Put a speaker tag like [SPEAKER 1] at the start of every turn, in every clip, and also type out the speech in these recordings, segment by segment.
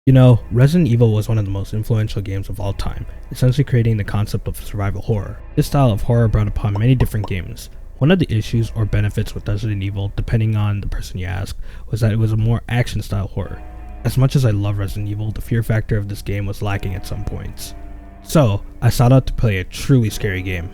[SPEAKER 1] You know, Resident Evil was one of the most influential games of all time, essentially creating the concept of survival horror. This style of horror brought upon many different games. One of the issues or benefits with Resident Evil, depending on the person you ask, was that it was a more action-style horror. As much as I love Resident Evil, the fear factor of this game was lacking at some points. So, I sought out to play a truly scary game.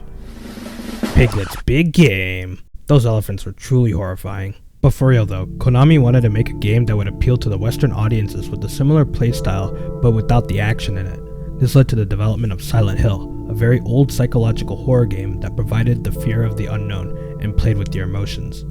[SPEAKER 1] Piglet's Big Game! Those elephants were truly horrifying. But for real though, Konami wanted to make a game that would appeal to the Western audiences with a similar playstyle, but without the action in it. This led to the development of Silent Hill, a very old psychological horror game that provided the fear of the unknown and played with your emotions.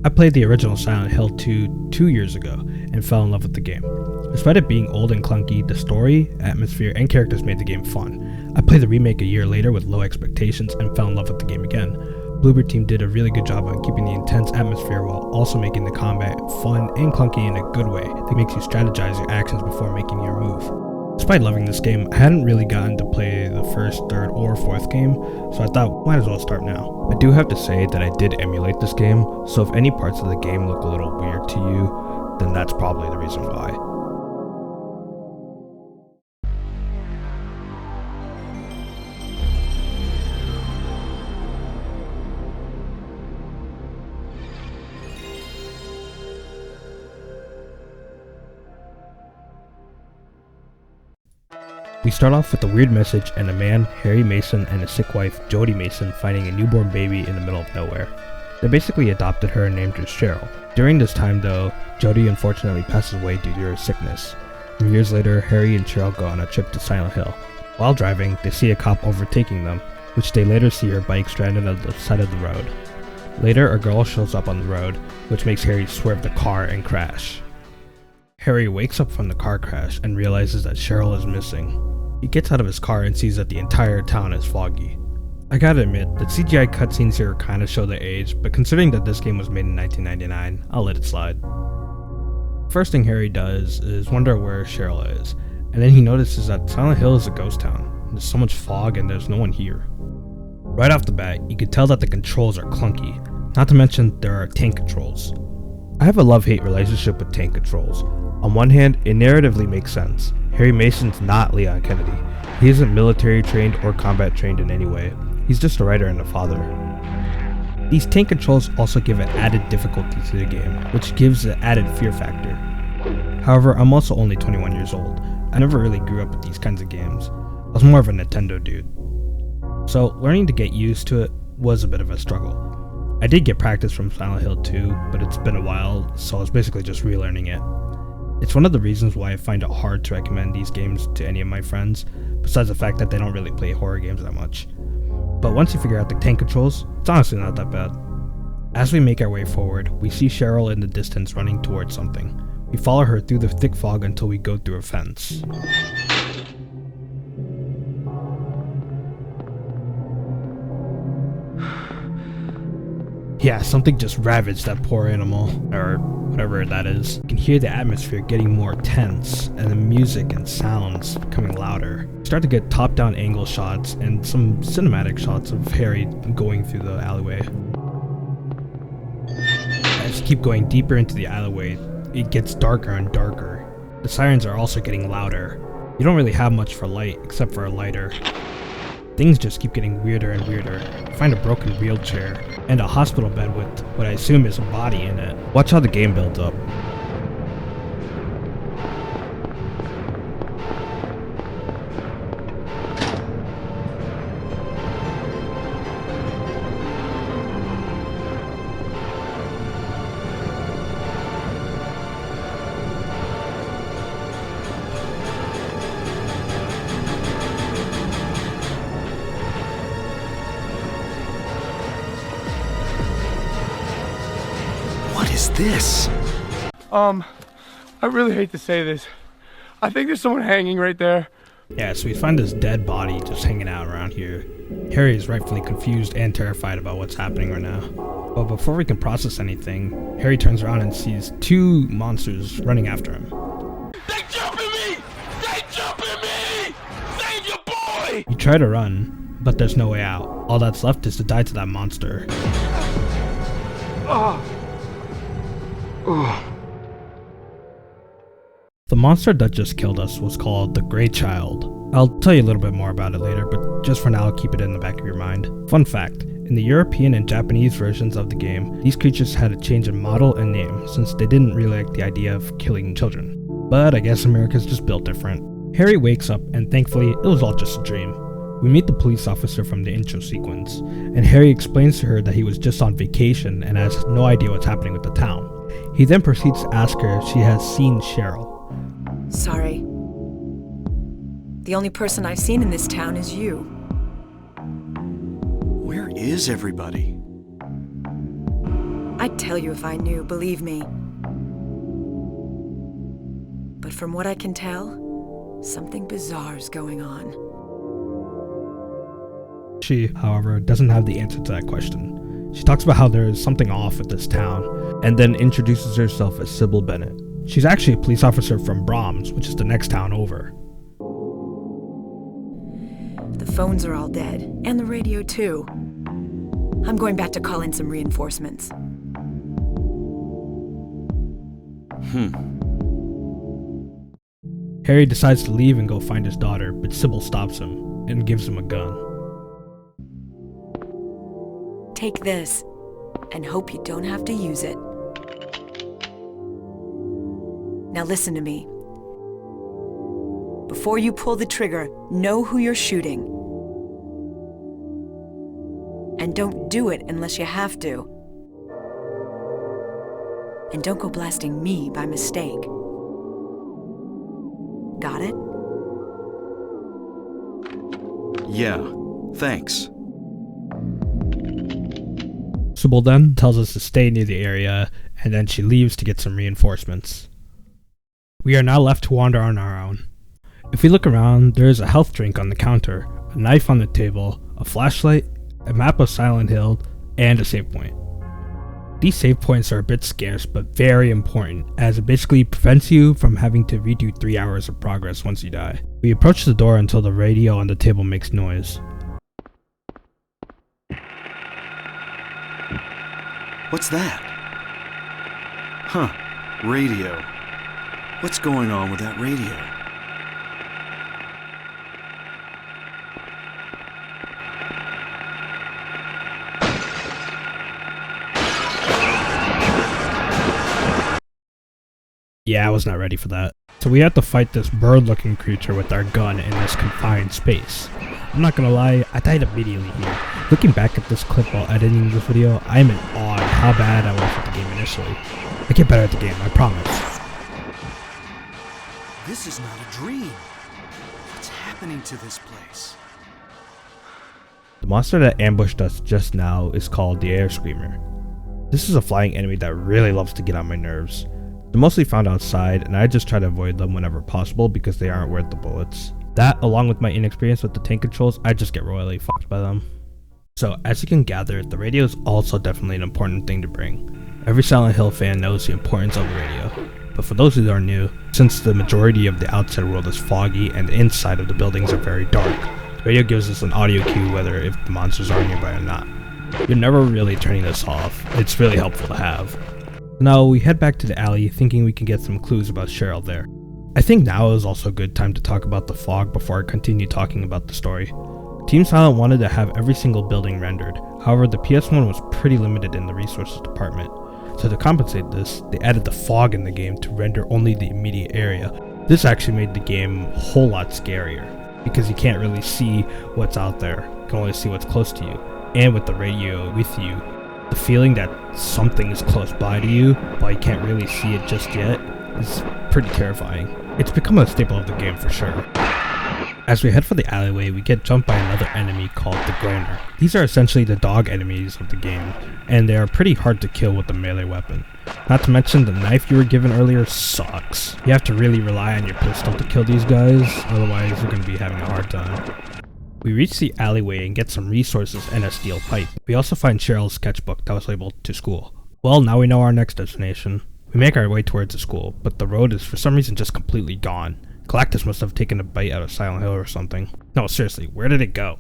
[SPEAKER 1] I played the original Silent Hill 2 years ago and fell in love with the game. Despite it being old and clunky, the story, atmosphere, and characters made the game fun. I played the remake a year later with low expectations and fell in love with the game again. Bloober Team did a really good job on keeping the intense atmosphere while also making the combat fun and clunky in a good way that makes you strategize your actions before making your move. Despite loving this game, I hadn't really gotten to play the first, third, or fourth game, so I thought might as well start now. I do have to say that I did emulate this game, so if any parts of the game look a little weird to you, then that's probably the reason why. We start off with a weird message and a man, Harry Mason, and his sick wife, Jodie Mason, finding a newborn baby in the middle of nowhere. They basically adopted her and named her Cheryl. During this time though, Jodie unfortunately passes away due to her sickness. And years later, Harry and Cheryl go on a trip to Silent Hill. While driving, they see a cop overtaking them, which they later see her bike stranded on the side of the road. Later, a girl shows up on the road, which makes Harry swerve the car and crash. Harry wakes up from the car crash and realizes that Cheryl is missing. He gets out of his car and sees that the entire town is foggy. I gotta admit, the CGI cutscenes here kinda show the age, but considering that this game was made in 1999, I'll let it slide. First thing Harry does is wonder where Cheryl is, and then he notices that Silent Hill is a ghost town. There's so much fog and there's no one here. Right off the bat, you can tell that the controls are clunky, not to mention there are tank controls. I have a love-hate relationship with tank controls. On one hand, it narratively makes sense. Harry Mason's not Leon Kennedy. He isn't military trained or combat trained in any way. He's just a writer and a father. These tank controls also give an added difficulty to the game, which gives an added fear factor. However, I'm also only 21 years old. I never really grew up with these kinds of games. I was more of a Nintendo dude. So learning to get used to it was a bit of a struggle. I did get practice from Silent Hill 2, but it's been a while, so I was basically just relearning it. It's one of the reasons why I find it hard to recommend these games to any of my friends, besides the fact that they don't really play horror games that much. But once you figure out the tank controls, it's honestly not that bad. As we make our way forward, we see Cheryl in the distance running towards something. We follow her through the thick fog until we go through a fence. Yeah, something just ravaged that poor animal, or whatever that is. You can hear the atmosphere getting more tense, and the music and sounds becoming louder. You start to get top-down angle shots and some cinematic shots of Harry going through the alleyway. As you keep going deeper into the alleyway, it gets darker and darker. The sirens are also getting louder. You don't really have much for light, except for a lighter. Things just keep getting weirder and weirder. You find a broken wheelchair, and a hospital bed with what I assume is a body in it. Watch how the game builds up.
[SPEAKER 2] What is this?
[SPEAKER 3] I really hate to say this. I think there's someone hanging right there.
[SPEAKER 1] Yeah, so we find this dead body just hanging out around here. Harry is rightfully confused and terrified about what's happening right now. But before we can process anything, Harry turns around and sees two monsters running after him.
[SPEAKER 2] They jumping me! They jumping me! Save your boy!
[SPEAKER 1] You try to run, but there's no way out. All that's left is to die to that monster.
[SPEAKER 3] Oh.
[SPEAKER 1] The monster that just killed us was called the Grey Child. I'll tell you a little bit more about it later, but just for now, keep it in the back of your mind. Fun fact, in the European and Japanese versions of the game, these creatures had a change in model and name since they didn't really like the idea of killing children. But I guess America's just built different. Harry wakes up and thankfully it was all just a dream. We meet the police officer from the intro sequence, and Harry explains to her that he was just on vacation and has no idea what's happening with the town. He then proceeds to ask her if she has seen Cheryl.
[SPEAKER 4] Sorry. The only person I've seen in this town is you.
[SPEAKER 5] Where is everybody?
[SPEAKER 4] I'd tell you if I knew, believe me. But from what I can tell, something bizarre's going on.
[SPEAKER 1] She, however, doesn't have the answer to that question. She talks about how there is something off with this town, and then introduces herself as Sybil Bennett. She's actually a police officer from Brahms, which is the next town over.
[SPEAKER 4] The phones are all dead, and the radio too. I'm going back to call in some reinforcements.
[SPEAKER 1] Harry decides to leave and go find his daughter, but Sybil stops him and gives him a gun.
[SPEAKER 4] Take this, and hope you don't have to use it. Now listen to me. Before you pull the trigger, know who you're shooting. And don't do it unless you have to. And don't go blasting me by mistake. Got it?
[SPEAKER 5] Yeah, thanks.
[SPEAKER 1] Sybil then tells us to stay near the area, and then she leaves to get some reinforcements. We are now left to wander on our own. If we look around, there is a health drink on the counter, a knife on the table, a flashlight, a map of Silent Hill, and a save point. These save points are a bit scarce but very important, as it basically prevents you from having to redo 3 hours of progress once you die. We approach the door until the radio on the table makes noise.
[SPEAKER 5] What's that? Huh, radio. What's going on with that radio?
[SPEAKER 1] Yeah, I was not ready for that. So we have to fight this bird-looking creature with our gun in this confined space. I'm not gonna lie, I died immediately here. Looking back at this clip while editing this video, I am in awe at how bad I was at the game initially. I get better at the game, I promise.
[SPEAKER 5] This is not a dream. What's happening to this place?
[SPEAKER 1] The monster that ambushed us just now is called the Air Screamer. This is a flying enemy that really loves to get on my nerves. They're mostly found outside, and I just try to avoid them whenever possible because they aren't worth the bullets. That, along with my inexperience with the tank controls, I just get royally fucked by them. So, as you can gather, the radio is also definitely an important thing to bring. Every Silent Hill fan knows the importance of the radio. But for those who are new, since the majority of the outside world is foggy and the inside of the buildings are very dark, the radio gives us an audio cue whether if the monsters are nearby or not. You're never really turning this off. It's really helpful to have. Now we head back to the alley thinking we can get some clues about Cheryl there. I think now is also a good time to talk about the fog before I continue talking about the story. Team Silent wanted to have every single building rendered, however the PS1 was pretty limited in the resources department. So to compensate this, they added the fog in the game to render only the immediate area. This actually made the game a whole lot scarier, because you can't really see what's out there, you can only see what's close to you. And with the radio with you, the feeling that something is close by to you, but you can't really see it just yet, is pretty terrifying. It's become a staple of the game for sure. As we head for the alleyway, we get jumped by another enemy called the Groaner. These are essentially the dog enemies of the game, and they are pretty hard to kill with a melee weapon. Not to mention the knife you were given earlier sucks. You have to really rely on your pistol to kill these guys, otherwise you're going to be having a hard time. We reach the alleyway and get some resources and a steel pipe. We also find Cheryl's sketchbook that was labeled to school. Well, now we know our next destination. We make our way towards the school, but the road is for some reason just completely gone. Galactus must have taken a bite out of Silent Hill or something. No, seriously, where did it go?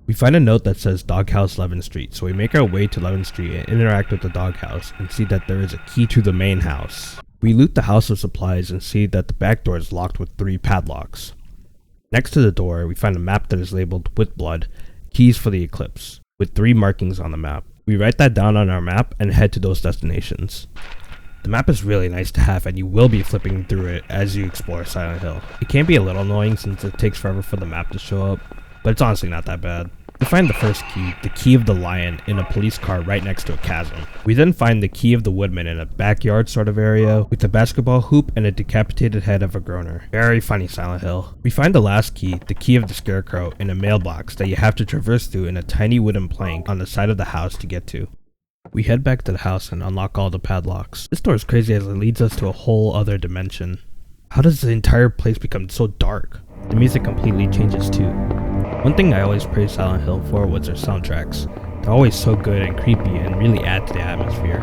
[SPEAKER 1] We find a note that says Doghouse 11th Street, so we make our way to 11th Street and interact with the doghouse and see that there is a key to the main house. We loot the house of supplies and see that the back door is locked with 3 padlocks. Next to the door, we find a map that is labeled with blood, keys for the eclipse, with 3 markings on the map. We write that down on our map and head to those destinations. The map is really nice to have, and you will be flipping through it as you explore Silent Hill. It can be a little annoying since it takes forever for the map to show up, but it's honestly not that bad. We find the first key, the Key of the Lion, in a police car right next to a chasm. We then find the Key of the Woodman in a backyard sort of area with a basketball hoop and a decapitated head of a groaner. Very funny, Silent Hill. We find the last key, the Key of the Scarecrow, in a mailbox that you have to traverse through in a tiny wooden plank on the side of the house to get to. We head back to the house and unlock all the padlocks. This door is crazy as it leads us to a whole other dimension. How does the entire place become so dark? The music completely changes too. One thing I always praised Silent Hill for was their soundtracks. They're always so good and creepy and really add to the atmosphere.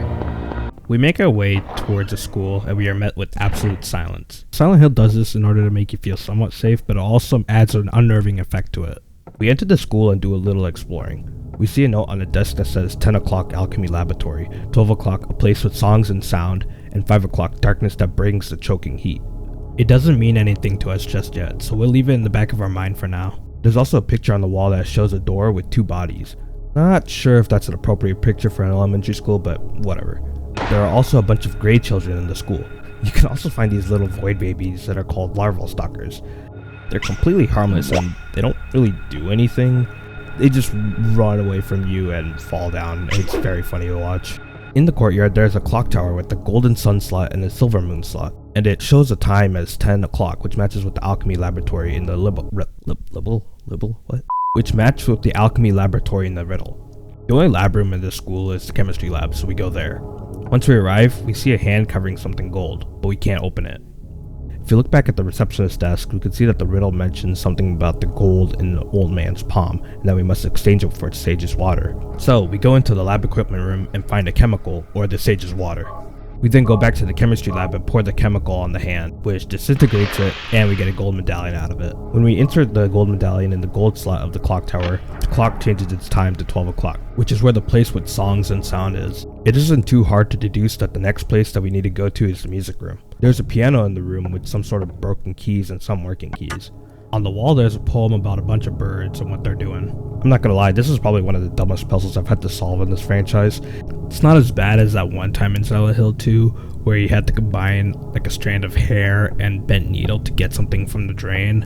[SPEAKER 1] We make our way towards a school and we are met with absolute silence. Silent Hill does this in order to make you feel somewhat safe, but it also adds an unnerving effect to it. We enter the school and do a little exploring. We see a note on the desk that says 10 o'clock Alchemy Laboratory, 12 o'clock a place with songs and sound, and 5 o'clock darkness that brings the choking heat. It doesn't mean anything to us just yet, so we'll leave it in the back of our mind for now. There's also a picture on the wall that shows a door with 2 bodies. Not sure if that's an appropriate picture for an elementary school, but whatever. There are also a bunch of gray children in the school. You can also find these little void babies that are called larval stalkers. They're completely harmless and they don't really do anything. They just run away from you and fall down. It's very funny to watch. In the courtyard, there's a clock tower with the golden sun slot and the silver moon slot, and it shows the time as 10 o'clock, which matches with the alchemy laboratory in the which match with the alchemy laboratory in the riddle. The only lab room in this school is the chemistry lab, so we go there. Once we arrive, we see a hand covering something gold, but we can't open it. If you look back at the receptionist's desk, we can see that the riddle mentions something about the gold in the old man's palm, and that we must exchange it for sage's water. So, we go into the lab equipment room and find a chemical, or the sage's water. We then go back to the chemistry lab and pour the chemical on the hand, which disintegrates it, and we get a gold medallion out of it. When we insert the gold medallion in the gold slot of the clock tower, the clock changes its time to 12 o'clock, which is where the place with songs and sound is. It isn't too hard to deduce that the next place that we need to go to is the music room. There's a piano in the room with some sort of broken keys and some working keys. On the wall there's a poem about a bunch of birds and what they're doing. I'm not gonna lie, this is probably one of the dumbest puzzles I've had to solve in this franchise. It's not as bad as that one time in Silent Hill 2 where you had to combine like a strand of hair and bent needle to get something from the drain.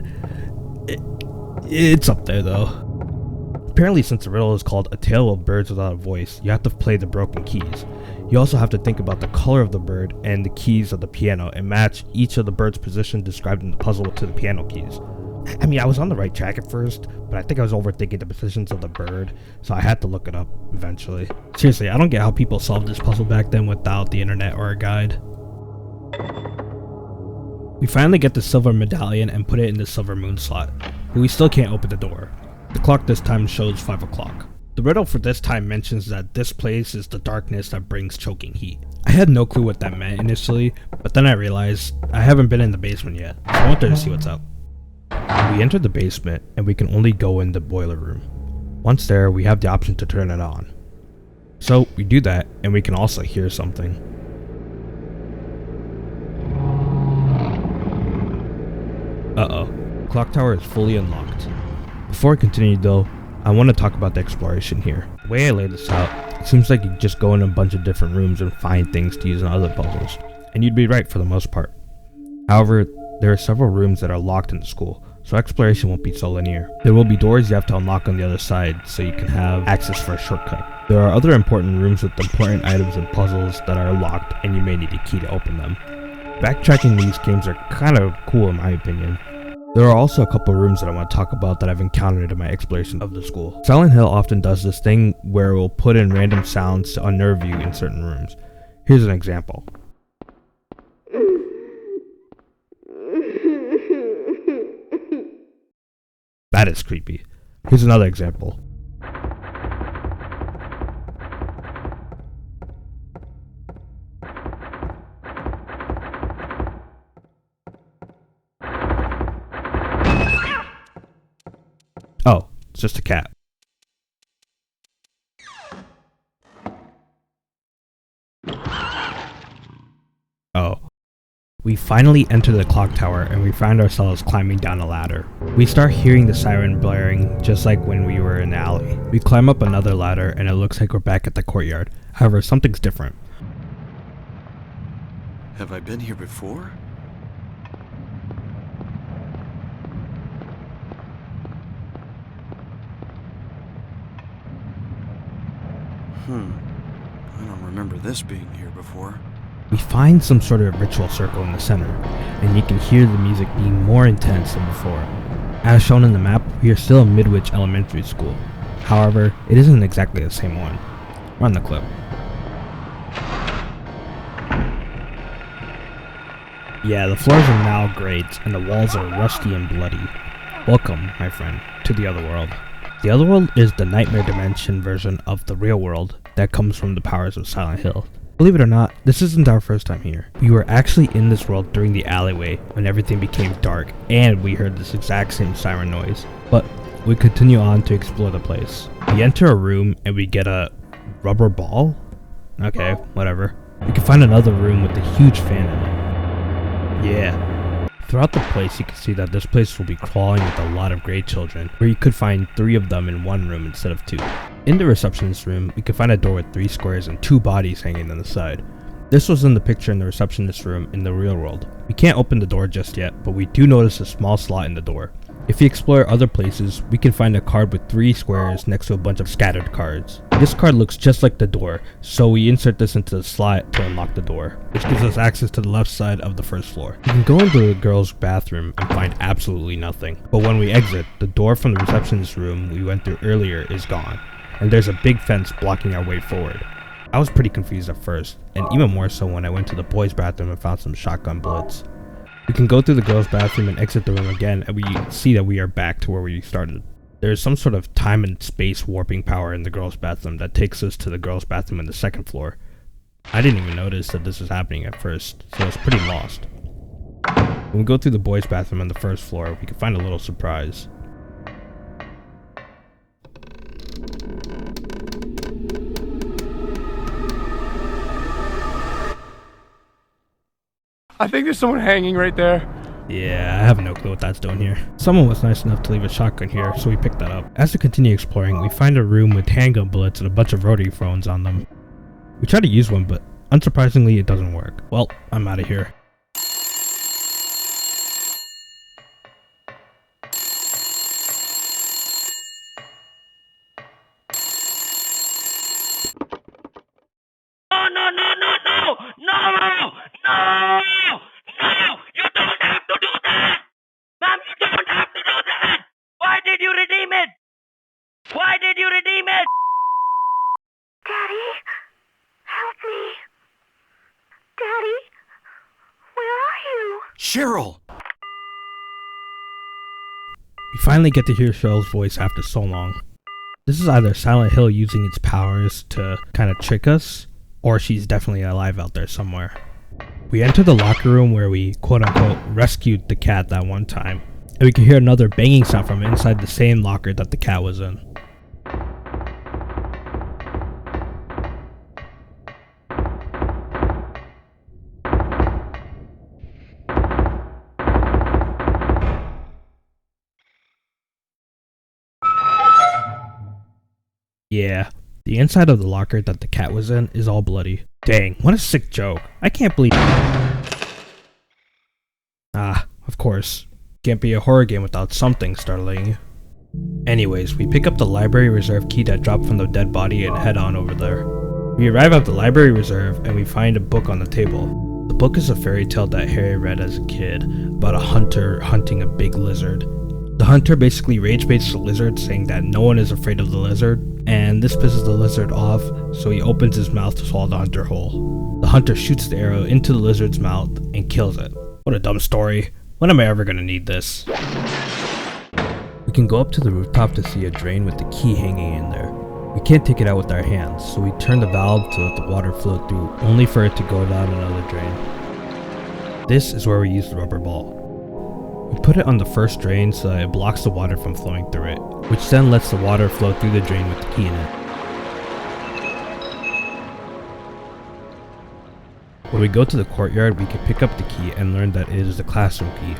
[SPEAKER 1] It's up there though. Apparently, since the riddle is called A Tale of Birds Without a Voice, you have to play the broken keys. You also have to think about the color of the bird and the keys of the piano and match each of the bird's position described in the puzzle to the piano keys. I mean, I was on the right track at first, but I think I was overthinking the positions of the bird, so I had to look it up eventually. Seriously, I don't get how people solved this puzzle back then without the internet or a guide. We finally get the silver medallion and put it in the silver moon slot, but we still can't open the door. The clock this time shows 5 o'clock. The riddle for this time mentions that this place is the darkness that brings choking heat. I had no clue what that meant initially, but then I realized I haven't been in the basement yet, so I went there to see what's up. We enter the basement and we can only go in the boiler room. Once there, we have the option to turn it on. So we do that and we can also hear something. Uh-oh, the clock tower is fully unlocked. Before I continue though, I want to talk about the exploration here. The way I laid this out, it seems like you just go in a bunch of different rooms and find things to use in other puzzles, and you'd be right for the most part. However, there are several rooms that are locked in the school, so exploration won't be so linear. There will be doors you have to unlock on the other side so you can have access for a shortcut. There are other important rooms with important items and puzzles that are locked and you may need a key to open them. Backtracking these games are kind of cool in my opinion. There are also a couple rooms that I want to talk about that I've encountered in my exploration of the school. Silent Hill often does this thing where it will put in random sounds to unnerve you in certain rooms. Here's an example. That is creepy. Here's another example. Oh, it's just a cat. Oh. We finally enter the clock tower and we find ourselves climbing down a ladder. We start hearing the siren blaring just like when we were in the alley. We climb up another ladder and it looks like we're back at the courtyard. However, something's different.
[SPEAKER 5] Have I been here before? I don't remember this being here before.
[SPEAKER 1] We find some sort of ritual circle in the center, and you can hear the music being more intense than before. As shown in the map, we are still in Midwich Elementary School. However, it isn't exactly the same one. Run the clip. Yeah, the floors are now grades, and the walls are rusty and bloody. Welcome, my friend, to the other world. The other world is the nightmare dimension version of the real world that comes from the powers of Silent Hill. Believe it or not, this isn't our first time here. We were actually in this world during the alleyway when everything became dark and we heard this exact same siren noise. But we continue on to explore the place. We enter a room and we get a rubber ball? Okay, whatever. We can find another room with a huge fan in it. Yeah. Throughout the place you can see that this place will be crawling with a lot of grey children, where you could find 3 of them in one room instead of 2. In the receptionist room, we could find a door with 3 squares and 2 bodies hanging on the side. This was in the picture in the receptionist room in the real world. We can't open the door just yet, but we do notice a small slot in the door. If we explore other places, we can find a card with 3 squares next to a bunch of scattered cards. This card looks just like the door, so we insert this into the slot to unlock the door, which gives us access to the left side of the first floor. We can go into the girls' bathroom and find absolutely nothing, but when we exit, the door from the receptionist room we went through earlier is gone, and there's a big fence blocking our way forward. I was pretty confused at first, and even more so when I went to the boys' bathroom and found some shotgun bullets. We can go through the girls' bathroom and exit the room again, and we see that we are back to where we started. There is some sort of time and space warping power in the girls' bathroom that takes us to the girls' bathroom on the second floor. I didn't even notice that this was happening at first, so I was pretty lost. When we go through the boys' bathroom on the first floor, we can find a little surprise.
[SPEAKER 3] I think there's someone hanging right there.
[SPEAKER 1] Yeah, I have no clue what that's doing here. Someone was nice enough to leave a shotgun here, so we picked that up. As we continue exploring, we find a room with handgun bullets and a bunch of rotary phones on them. We try to use one, but unsurprisingly it doesn't work. Well, I'm out of here.
[SPEAKER 2] No, no, no, no, no! No! No! No! You don't have to do that! Mom, you don't have to do that! Why did you redeem it? Why did you redeem it?
[SPEAKER 6] Daddy, help me. Daddy, where are you?
[SPEAKER 5] Cheryl!
[SPEAKER 1] We finally get to hear Cheryl's voice after so long. This is either Silent Hill using its powers to kind of trick us, or she's definitely alive out there somewhere. We enter the locker room where we quote-unquote rescued the cat that one time, and we can hear another banging sound from inside the same locker that the cat was in. Yeah, the inside of the locker that the cat was in is all bloody. Dang, what a sick joke. I can't believe... Ah, of course. Can't be a horror game without something startling you. Anyways, we pick up the library reserve key that dropped from the dead body and head on over there. We arrive at the library reserve and we find a book on the table. The book is a fairy tale that Harry read as a kid about a hunter hunting a big lizard. The hunter basically rage baits the lizard, saying that no one is afraid of the lizard, and this pisses the lizard off, so he opens his mouth to swallow the hunter whole. The hunter shoots the arrow into the lizard's mouth and kills it. What a dumb story. When am I ever gonna need this? We can go up to the rooftop to see a drain with the key hanging in there. We can't take it out with our hands, so we turn the valve to let the water flow through, only for it to go down another drain. This is where we use the rubber ball. We put it on the first drain so that it blocks the water from flowing through it, which then lets the water flow through the drain with the key in it. When we go to the courtyard, we can pick up the key and learn that it is the classroom key.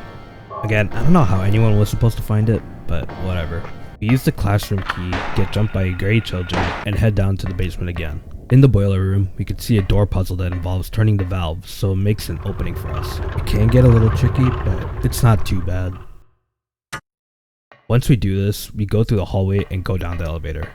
[SPEAKER 1] Again, I don't know how anyone was supposed to find it, but whatever. We use the classroom key, get jumped by gray children, and head down to the basement again. In the boiler room, we can see a door puzzle that involves turning the valve, so it makes an opening for us. It can get a little tricky, but it's not too bad. Once we do this, we go through the hallway and go down the elevator.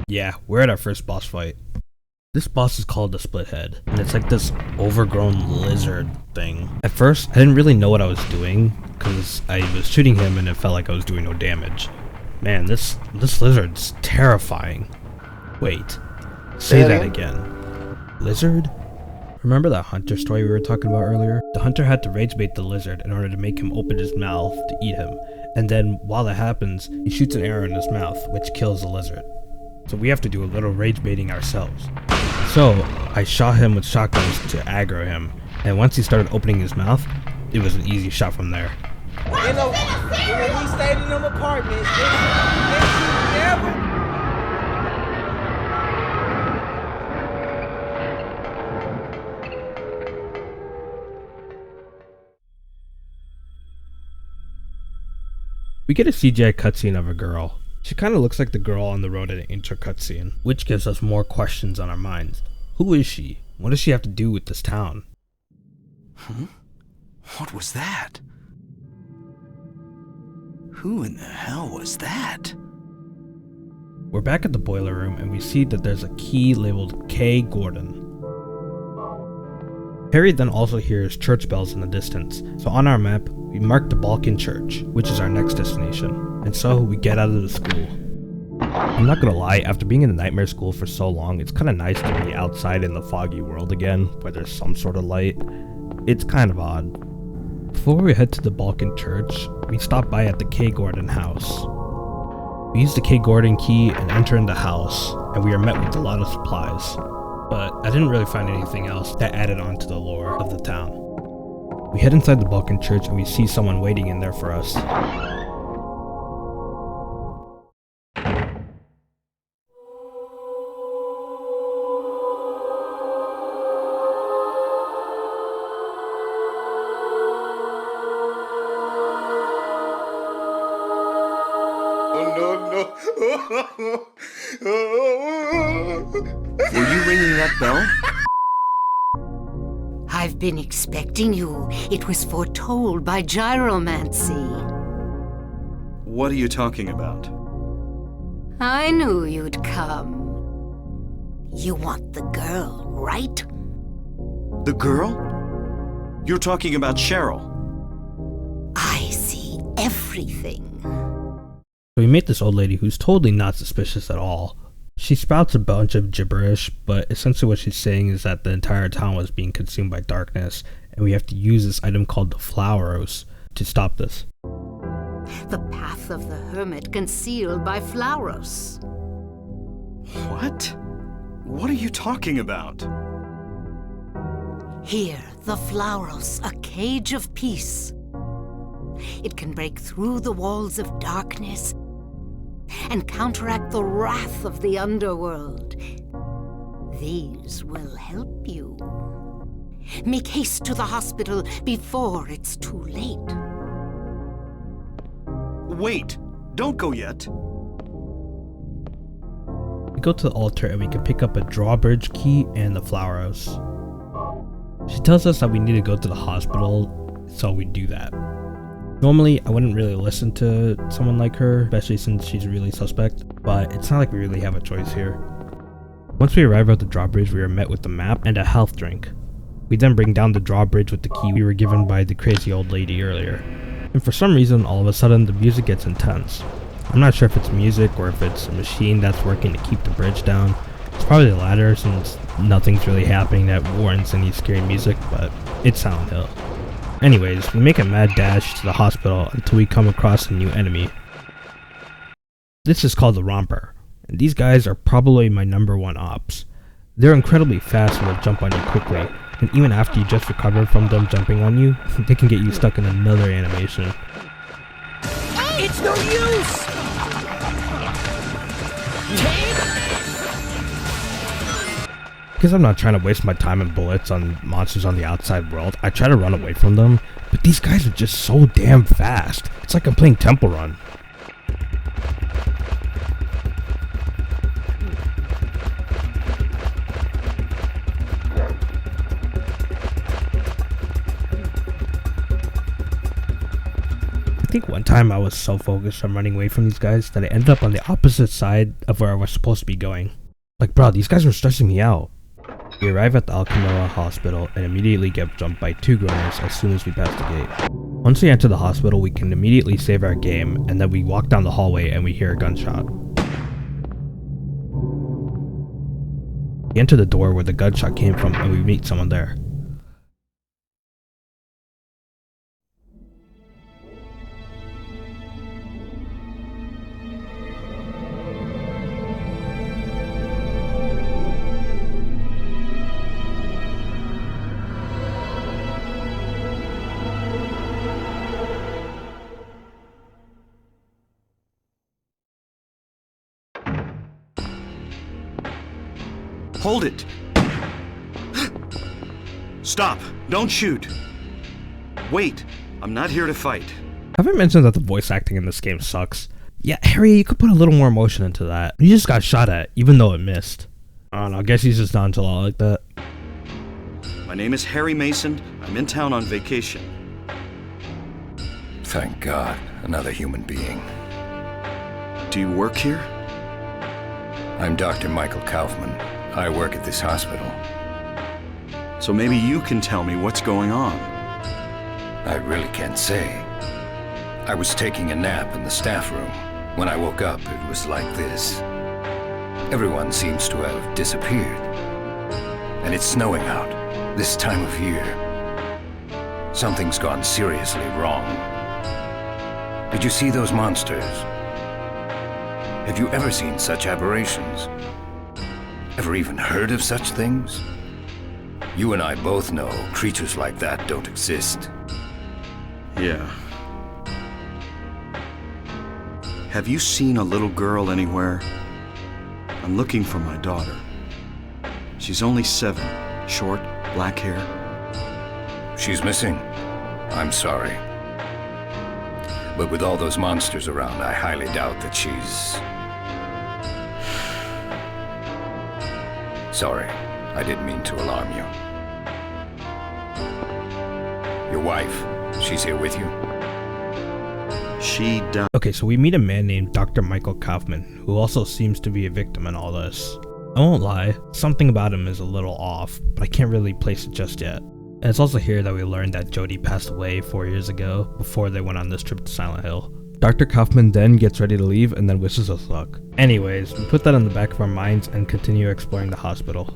[SPEAKER 1] Yeah, we're at our first boss fight. This boss is called the Split Head, and it's like this overgrown lizard thing. At first, I didn't really know what I was doing, because I was shooting him and it felt like I was doing no damage. Man, this lizard's terrifying. Wait, say that again. Lizard? Remember that hunter story we were talking about earlier? The hunter had to rage bait the lizard in order to make him open his mouth to eat him, and then while that happens, he shoots an arrow in his mouth, which kills the lizard. So we have to do a little rage baiting ourselves. So I shot him with shotguns to aggro him, and once he started opening his mouth, it was an easy shot from there.
[SPEAKER 7] You know, when we stayed in them apartments, it's never.
[SPEAKER 1] We get a CGI cutscene of a girl. She kind of looks like the girl on the road in the intro cutscene, which gives us more questions on our minds. Who is she? What does she have to do with this town?
[SPEAKER 5] What was that? Who in the hell was that?
[SPEAKER 1] We're back at the boiler room and we see that there's a key labeled K. Gordon. Harry then also hears church bells in the distance, so on our map, we mark the Balkan Church, which is our next destination, and so we get out of the school. I'm not gonna lie, after being in the nightmare school for so long, it's kinda nice to be outside in the foggy world again, where there's some sort of light. It's kind of odd. Before we head to the Balkan Church, we stop by at the K. Gordon house. We use the K. Gordon key and enter in the house, and we are met with a lot of supplies. But I didn't really find anything else that added on to the lore of the town. We head inside the Balkan Church and we see someone waiting in there for us.
[SPEAKER 5] Were you ringing that bell?
[SPEAKER 8] I've been expecting you. It was foretold by gyromancy.
[SPEAKER 5] What are you talking about?
[SPEAKER 8] I knew you'd come. You want the girl, right?
[SPEAKER 5] The girl? You're talking about Cheryl.
[SPEAKER 8] I see everything.
[SPEAKER 1] So we meet this old lady who's totally not suspicious at all. She spouts a bunch of gibberish, but essentially what she's saying is that the entire town was being consumed by darkness, and we have to use this item called the Flowros to stop this.
[SPEAKER 8] The path of the hermit concealed by Flowros.
[SPEAKER 5] What? What are you talking about?
[SPEAKER 8] Here, the Flowros, a cage of peace. It can break through the walls of darkness and counteract the wrath of the underworld. These will help you. Make haste to the hospital before it's too late.
[SPEAKER 5] Wait, don't go yet.
[SPEAKER 1] We go to the altar and we can pick up a drawbridge key and the Flowros. She tells us that we need to go to the hospital, so we do that. Normally, I wouldn't really listen to someone like her, especially since she's really suspect, but it's not like we really have a choice here. Once we arrive at the drawbridge, we are met with the map and a health drink. We then bring down the drawbridge with the key we were given by the crazy old lady earlier. And for some reason, all of a sudden, the music gets intense. I'm not sure if it's music or if it's a machine that's working to keep the bridge down. It's probably the latter, since nothing's really happening that warrants any scary music, but it's Silent Hill. Anyways, we make a mad dash to the hospital until we come across a new enemy. This is called the Romper, and these guys are probably my number one ops. They're incredibly fast and will jump on you quickly, and even after you just recover from them jumping on you, they can get you stuck in another animation.
[SPEAKER 7] It's no use!
[SPEAKER 1] Because I'm not trying to waste my time and bullets on monsters on the outside world, I try to run away from them, but these guys are just so damn fast. It's like I'm playing Temple Run. I think one time I was so focused on running away from these guys that I ended up on the opposite side of where I was supposed to be going. Like, bro, these guys were stressing me out. We arrive at the Alchemilla hospital and immediately get jumped by 2 groaners as soon as we pass the gate. Once we enter the hospital, we can immediately save our game, and then we walk down the hallway and we hear a gunshot. We enter the door where the gunshot came from and we meet someone there.
[SPEAKER 5] Hold it! Stop! Don't shoot! Wait! I'm not here to fight.
[SPEAKER 1] Have I mentioned that the voice acting in this game sucks? Yeah, Harry, you could put a little more emotion into that. You just got shot at, even though it missed. I don't know, I guess he's just nonchalant like that.
[SPEAKER 5] My name is Harry Mason. I'm in town on vacation.
[SPEAKER 9] Thank God, another human being.
[SPEAKER 5] Do you work here?
[SPEAKER 9] I'm Dr. Michael Kaufman. I work at this hospital.
[SPEAKER 5] So maybe you can tell me what's going on.
[SPEAKER 9] I really can't say. I was taking a nap in the staff room. When I woke up, it was like this. Everyone seems to have disappeared. And it's snowing out, this time of year. Something's gone seriously wrong. Did you see those monsters? Have you ever seen such aberrations? Ever even heard of such things? You and I both know creatures like that don't exist.
[SPEAKER 5] Yeah. Have you seen a little girl anywhere? I'm looking for my daughter. She's only 7, short, black hair.
[SPEAKER 9] She's missing. I'm sorry. But with all those monsters around, I highly doubt that she's... Sorry, I didn't mean to alarm you. Your wife, she's here with you?
[SPEAKER 5] She died.
[SPEAKER 1] Okay, so we meet a man named Dr. Michael Kaufman, who also seems to be a victim in all this. I won't lie, something about him is a little off, but I can't really place it just yet. And it's also here that we learned that Jodie passed away 4 years ago, before they went on this trip to Silent Hill. Dr. Kaufman then gets ready to leave and then wishes us luck. Anyways, we put that in the back of our minds and continue exploring the hospital.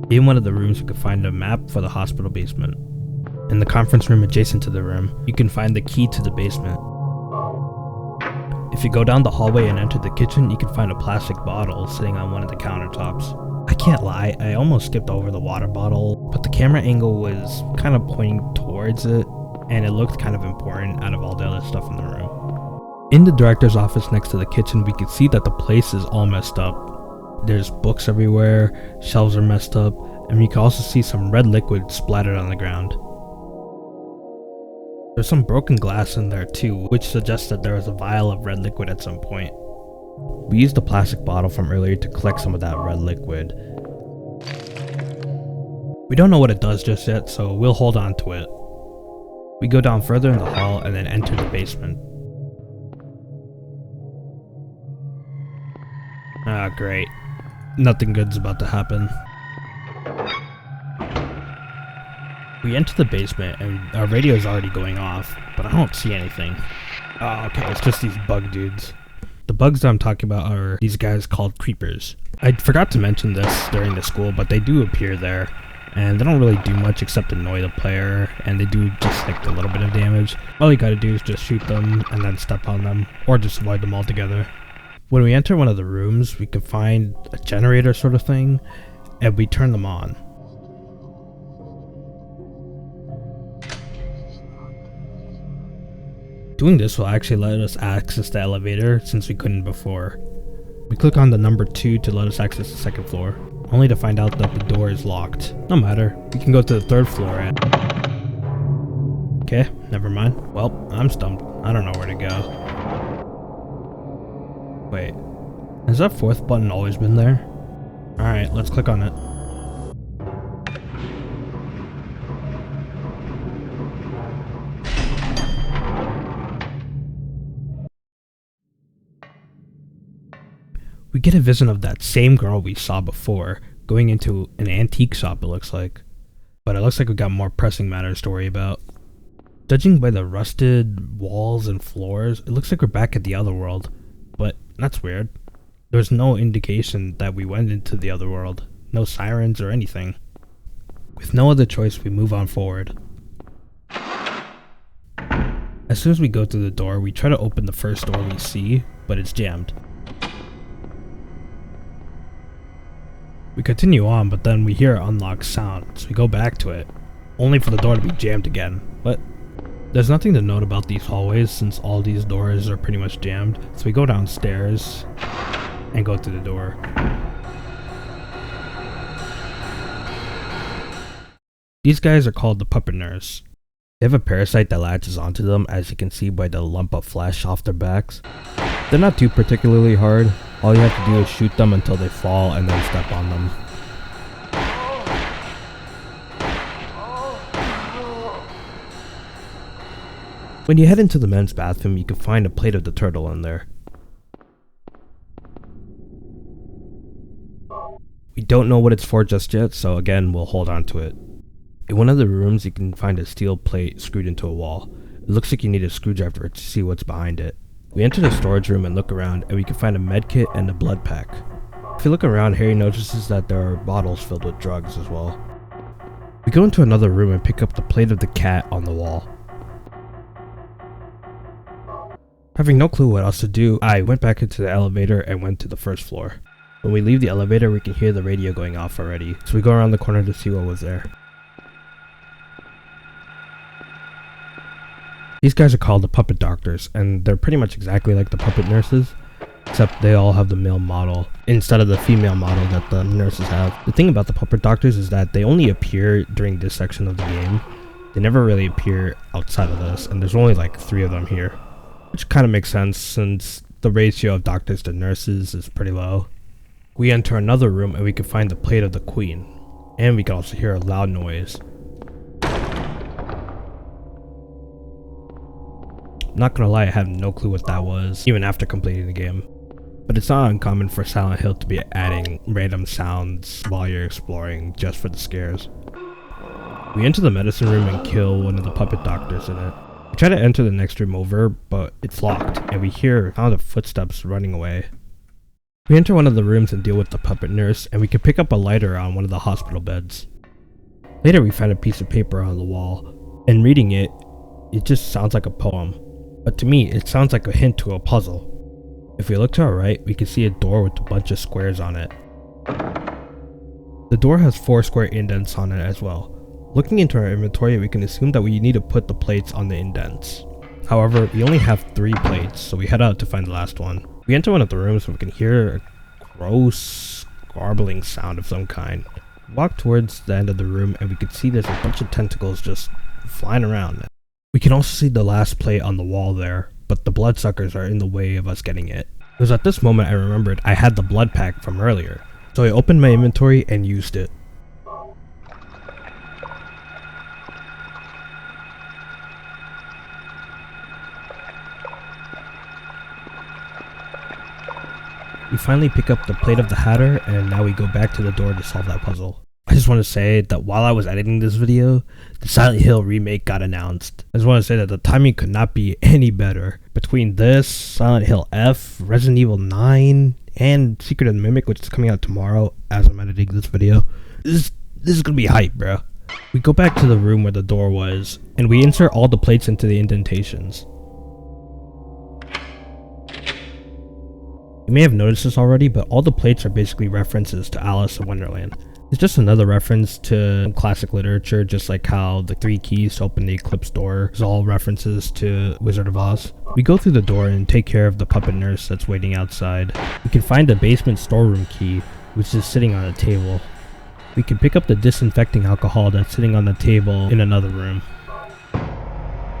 [SPEAKER 1] In one of the rooms we could find a map for the hospital basement. In the conference room adjacent to the room, you can find the key to the basement. If you go down the hallway and enter the kitchen, you can find a plastic bottle sitting on one of the countertops. I can't lie, I almost skipped over the water bottle, but the camera angle was kind of pointing towards it, and it looked kind of important out of all the other stuff in the room. In the director's office next to the kitchen, we can see that the place is all messed up. There's books everywhere, shelves are messed up, and we can also see some red liquid splattered on the ground. There's some broken glass in there too, which suggests that there was a vial of red liquid at some point. We used the plastic bottle from earlier to collect some of that red liquid. We don't know what it does just yet, so we'll hold on to it. We go down further in the hall and then enter the basement. Ah, great. Nothing good's about to happen. We enter the basement and our radio is already going off, but I don't see anything. Oh, okay, it's just these bug dudes. The bugs that I'm talking about are these guys called creepers. I forgot to mention this during the school, but they do appear there, and they don't really do much except annoy the player, and they do just like a little bit of damage. All you gotta do is just shoot them and then step on them, or just avoid them altogether. When we enter one of the rooms, we can find a generator sort of thing, and we turn them on. Doing this will actually let us access the elevator since we couldn't before. We click on the number 2 to let us access the second floor, only to find out that the door is locked. No matter, we can go to the 3rd floor and... Okay, never mind. Well, I'm stumped. I don't know where to go. Wait, has that 4th button always been there? Alright, let's click on it. We get a vision of that same girl we saw before, going into an antique shop it looks like. But it looks like we got more pressing matters to worry about. Judging by the rusted walls and floors, it looks like we're back at the other world. But that's weird. There's no indication that we went into the other world. No sirens or anything. With no other choice, we move on forward. As soon as we go through the door, we try to open the first door we see, but it's jammed. We continue on, but then we hear an unlocked sound, so we go back to it, only for the door to be jammed again. But there's nothing to note about these hallways since all these doors are pretty much jammed, so we go downstairs and go through the door. These guys are called the puppet nurse. They have a parasite that latches onto them, as you can see by the lump of flesh off their backs. They're not too particularly hard. All you have to do is shoot them until they fall and then step on them. When you head into the men's bathroom, you can find a plate of the turtle in there. We don't know what it's for just yet, so again, we'll hold on to it. In one of the rooms, you can find a steel plate screwed into a wall. It looks like you need a screwdriver to see what's behind it. We enter the storage room and look around, and we can find a medkit and a blood pack. If you look around, Harry notices that there are bottles filled with drugs as well. We go into another room and pick up the plate of the cat on the wall. Having no clue what else to do, I went back into the elevator and went to the first floor. When we leave the elevator, we can hear the radio going off already, so we go around the corner to see what was there. These guys are called the puppet doctors, and they're pretty much exactly like the puppet nurses, except they all have the male model instead of the female model that the nurses have. The thing about the puppet doctors is that they only appear during this section of the game. They never really appear outside of this, and there's only like 3 of them here, which kind of makes sense since the ratio of doctors to nurses is pretty low. We enter another room and we can find the plate of the queen, and we can also hear a loud noise. Not gonna lie, I have no clue what that was, even after completing the game. But it's not uncommon for Silent Hill to be adding random sounds while you're exploring just for the scares. We enter the medicine room and kill one of the puppet doctors in it. We try to enter the next room over, but it's locked, and we hear sound of footsteps running away. We enter one of the rooms and deal with the puppet nurse, and we can pick up a lighter on one of the hospital beds. Later we find a piece of paper on the wall, and reading it, it just sounds like a poem. But to me, it sounds like a hint to a puzzle. If we look to our right, we can see a door with a bunch of squares on it. The door has 4 square indents on it as well. Looking into our inventory, we can assume that we need to put the plates on the indents. However, we only have 3 plates, so we head out to find the last one. We enter one of the rooms and we can hear a gross, garbling sound of some kind. We walk towards the end of the room and we can see there's a bunch of tentacles just flying around. We can also see the last plate on the wall there, but the bloodsuckers are in the way of us getting it. It was at this moment I remembered I had the blood pack from earlier, so I opened my inventory and used it. We finally pick up the plate of the Hatter, and now we go back to the door to solve that puzzle. I just want to say that while I was editing this video, the Silent Hill remake got announced. I just want to say that the timing could not be any better. Between this, Silent Hill F, Resident Evil 9, and Secret of the Mimic, which is coming out tomorrow as I'm editing this video, this is gonna be hype, bro. We go back to the room where the door was, and we insert all the plates into the indentations. You may have noticed this already, but all the plates are basically references to Alice in Wonderland. It's just another reference to classic literature, just like how the 3 keys to open the Eclipse door is all references to Wizard of Oz. We go through the door and take care of the puppet nurse that's waiting outside. We can find the basement storeroom key, which is sitting on a table. We can pick up the disinfecting alcohol that's sitting on the table in another room.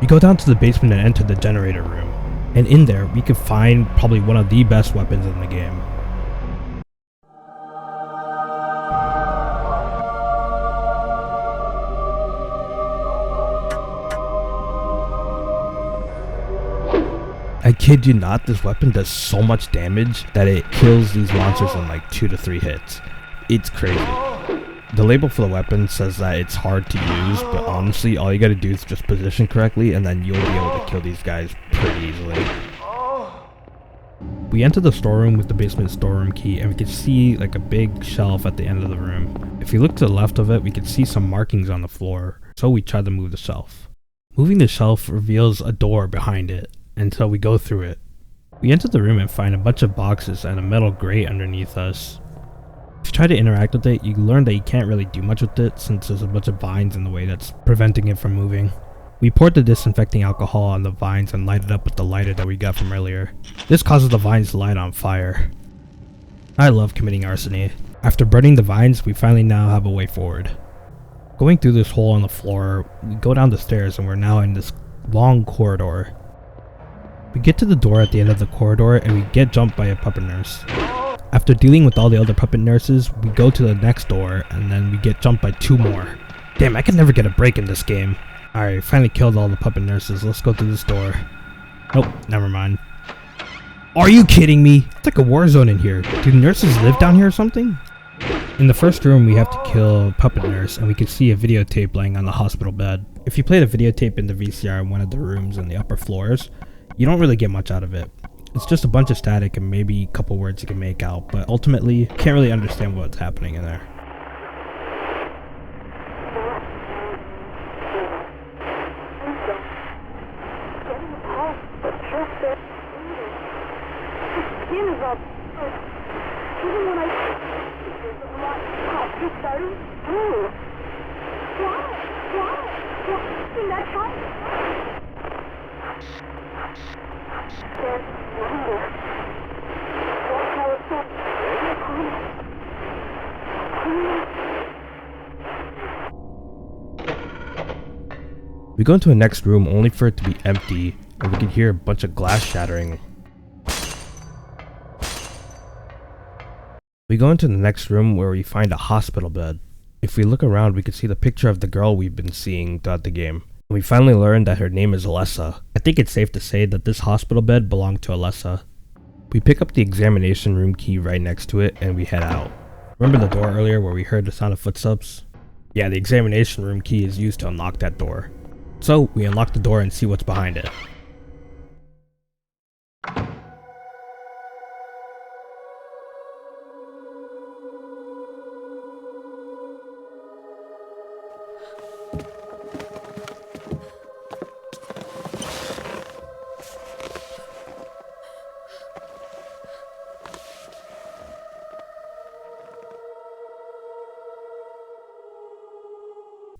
[SPEAKER 1] We go down to the basement and enter the generator room. And in there, we can find probably one of the best weapons in the game. I kid you not, this weapon does so much damage that it kills these monsters in like 2 to 3 hits. It's crazy. The label for the weapon says that it's hard to use, but honestly, all you gotta do is just position correctly and then you'll be able to kill these guys pretty easily. We enter the storeroom with the basement storeroom key and we can see like a big shelf at the end of the room. If we look to the left of it, we can see some markings on the floor, so we try to move the shelf. Moving the shelf reveals a door behind it, and so we go through it. We enter the room and find a bunch of boxes and a metal grate underneath us. If you try to interact with it, you learn that you can't really do much with it since there's a bunch of vines in the way that's preventing it from moving. We poured the disinfecting alcohol on the vines and light it up with the lighter that we got from earlier. This causes the vines to light on fire. I love committing arsony. After burning the vines, we finally now have a way forward. Going through this hole on the floor, we go down the stairs and we're now in this long corridor. We get to the door at the end of the corridor and we get jumped by a puppet nurse. After dealing with all the other puppet nurses, we go to the next door and then we get jumped by 2 more. Damn, I can never get a break in this game. Alright, finally killed all the puppet nurses. Let's go through this door. Nope, never mind. Are you kidding me? It's like a war zone in here. Do nurses live down here or something? In the first room, we have to kill a puppet nurse and we can see a videotape laying on the hospital bed. If you play the videotape in the VCR in one of the rooms in the upper floors, you don't really get much out of it. It's just a bunch of static and maybe a couple words you can make out, but ultimately, you can't really understand what's happening in there. We go into a next room only for it to be empty, and we can hear a bunch of glass shattering. We go into the next room where we find a hospital bed. If we look around, we can see the picture of the girl we've been seeing throughout the game. We finally learn that her name is Alessa. I think it's safe to say that this hospital bed belonged to Alessa. We pick up the examination room key right next to it and we head out. Remember the door earlier where we heard the sound of footsteps? Yeah, the examination room key is used to unlock that door. So we unlock the door and see what's behind it.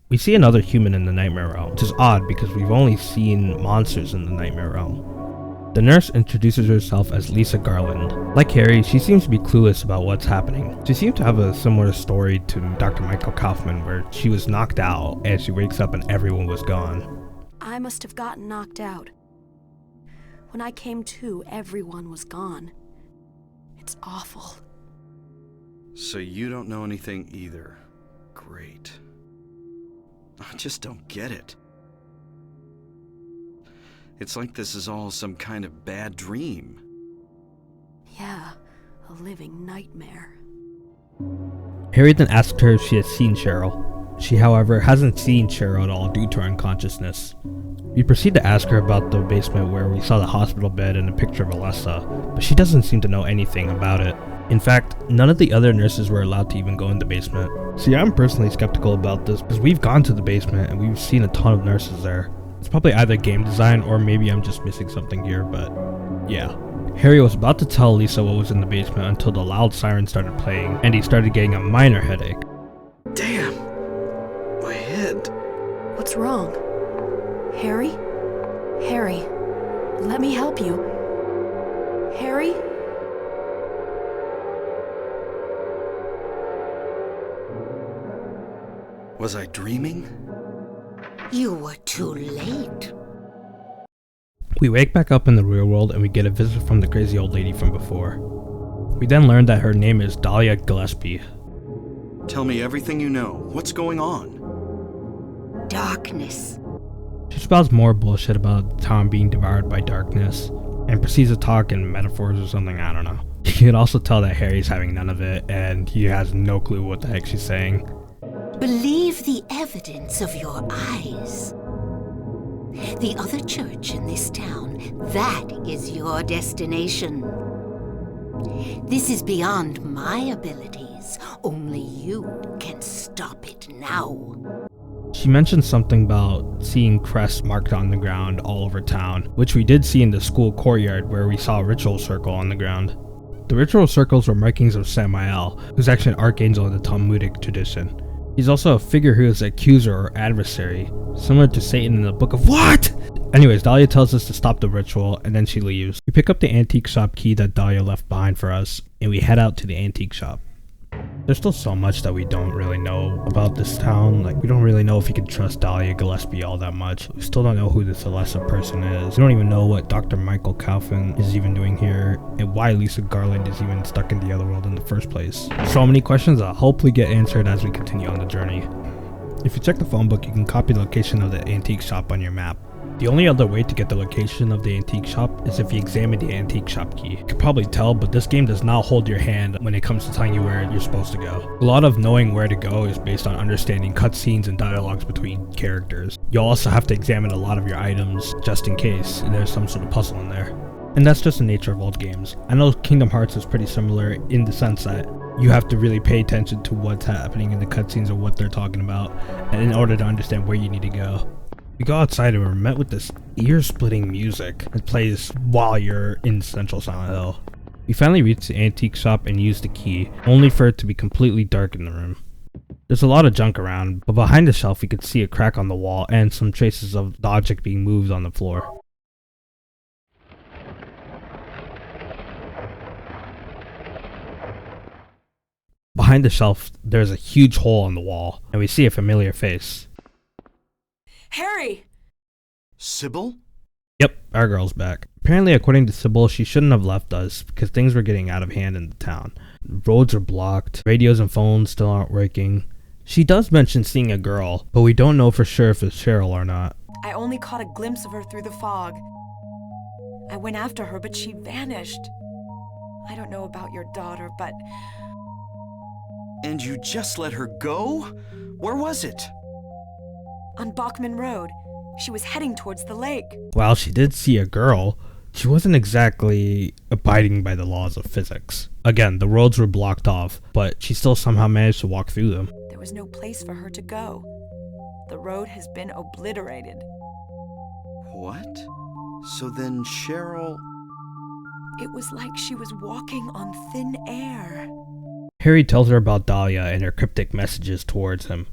[SPEAKER 1] We see another human in the Nightmare Realm, which is odd because we've only seen monsters in the Nightmare Realm. The nurse introduces herself as Lisa Garland. Like Harry, she seems to be clueless about what's happening. She seems to have a similar story to Dr. Michael Kaufman, where she was knocked out and she wakes up and everyone was gone.
[SPEAKER 10] I must have gotten knocked out. When I came to, everyone was gone. It's awful.
[SPEAKER 5] So you don't know anything either. Great. I just don't get it. It's like this is all some kind of bad dream.
[SPEAKER 10] Yeah, a living nightmare.
[SPEAKER 1] Harry then asked her if she has seen Cheryl. She, however, hasn't seen Cheryl at all due to her unconsciousness. We proceed to ask her about the basement where we saw the hospital bed and a picture of Alessa, but she doesn't seem to know anything about it. In fact, none of the other nurses were allowed to even go in the basement. See, I'm personally skeptical about this because we've gone to the basement and we've seen a ton of nurses there. It's probably either game design or maybe I'm just missing something here, but yeah. Harry was about to tell Lisa what was in the basement until the loud siren started playing and he started getting a minor headache.
[SPEAKER 5] Damn! My head.
[SPEAKER 10] What's wrong? Harry? Harry, let me help you. Harry?
[SPEAKER 5] Was I dreaming?
[SPEAKER 8] You were too late.
[SPEAKER 1] We wake back up in the real world and we get a visit from the crazy old lady from before. We then learn that her name is Dahlia Gillespie.
[SPEAKER 5] Tell me everything you know. What's going on?
[SPEAKER 8] Darkness.
[SPEAKER 1] She spouts more bullshit about the town being devoured by darkness and proceeds to talk in metaphors or something, I don't know. You can also tell that Harry's having none of it and he has no clue what the heck she's saying.
[SPEAKER 8] Believe the evidence of your eyes. The other church in this town, that is your destination. This is beyond my abilities. Only you can stop it now.
[SPEAKER 1] She mentioned something about seeing crests marked on the ground all over town, which we did see in the school courtyard where we saw a ritual circle on the ground. The ritual circles were markings of Samael, who's actually an archangel in the Talmudic tradition. He's also a figure who is accuser or adversary, similar to Satan in the Book of What? Anyways, Dahlia tells us to stop the ritual and then she leaves. We pick up the antique shop key that Dahlia left behind for us and we head out to the antique shop. There's still so much that we don't really know about this town. Like, we don't really know if you can trust Dahlia Gillespie all that much. We still don't know who this Alessa person is. We don't even know what Dr. Michael Calvin is even doing here and why Lisa Garland is even stuck in the other world in the first place. So many questions that hopefully get answered as we continue on the journey. If you check the phone book, you can copy the location of the antique shop on your map. The only other way to get the location of the antique shop is if you examine the antique shop key. You can probably tell, but this game does not hold your hand when it comes to telling you where you're supposed to go. A lot of knowing where to go is based on understanding cutscenes and dialogues between characters. You'll also have to examine a lot of your items just in case there's some sort of puzzle in there. And that's just the nature of old games. I know Kingdom Hearts is pretty similar in the sense that you have to really pay attention to what's happening in the cutscenes or what they're talking about in order to understand where you need to go. We go outside and we're met with this ear-splitting music that plays while you're in Central Silent Hill. We finally reach the antique shop and use the key, only for it to be completely dark in the room. There's a lot of junk around, but behind the shelf we could see a crack on the wall and some traces of the object being moved on the floor. Behind the shelf, there's a huge hole in the wall, and we see a familiar face.
[SPEAKER 10] Harry!
[SPEAKER 5] Sybil?
[SPEAKER 1] Yep, our girl's back. Apparently, according to Sybil, she shouldn't have left us because things were getting out of hand in the town. Roads are blocked, radios and phones still aren't working. She does mention seeing a girl, but we don't know for sure if it's Cheryl or not.
[SPEAKER 10] I only caught a glimpse of her through the fog. I went after her, but she vanished. I don't know about your daughter, but...
[SPEAKER 5] And you just let her go? Where was it?
[SPEAKER 10] On Bachman Road. She was heading towards the lake.
[SPEAKER 1] While she did see a girl, she wasn't exactly abiding by the laws of physics. Again, the roads were blocked off, but she still somehow managed to walk through them.
[SPEAKER 10] There was no place for her to go. The road has been obliterated.
[SPEAKER 5] What? So then Cheryl...
[SPEAKER 10] It was like she was walking on thin air.
[SPEAKER 1] Harry tells her about Dahlia and her cryptic messages towards him.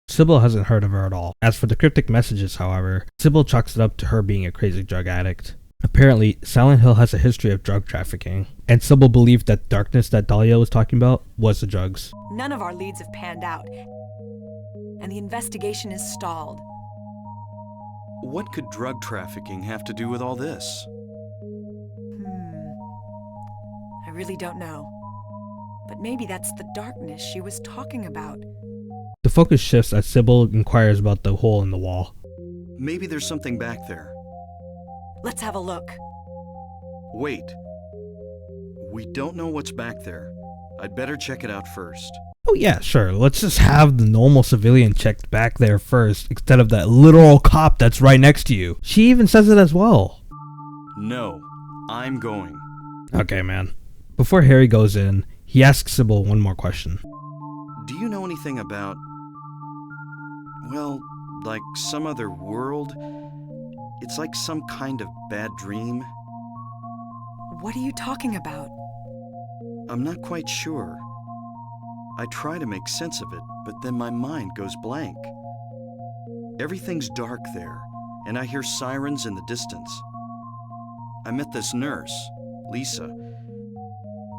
[SPEAKER 1] Sybil hasn't heard of her at all. As for the cryptic messages, however, Sybil chalks it up to her being a crazy drug addict. Apparently, Silent Hill has a history of drug trafficking, and Sybil believed that darkness that Dahlia was talking about was the drugs.
[SPEAKER 10] None of our leads have panned out, and the investigation is stalled.
[SPEAKER 5] What could drug trafficking have to do with all this?
[SPEAKER 10] I really don't know. But maybe that's the darkness she was talking about.
[SPEAKER 1] The focus shifts as Sybil inquires about the hole in the wall.
[SPEAKER 5] Maybe there's something back there.
[SPEAKER 10] Let's have a look.
[SPEAKER 5] Wait. We don't know what's back there. I'd better check it out first.
[SPEAKER 1] Oh yeah, sure. Let's just have the normal civilian checked back there first, instead of that literal cop that's right next to you. She even says it as well.
[SPEAKER 5] No, I'm going.
[SPEAKER 1] Okay, man. Before Harry goes in, he asks Sybil one more question.
[SPEAKER 5] Do you know anything about... well, like some other world? It's like some kind of bad dream.
[SPEAKER 4] What are you talking about?
[SPEAKER 5] I'm not quite sure. I try to make sense of it, but then my mind goes blank. Everything's dark there, and I hear sirens in the distance. I met this nurse, Lisa.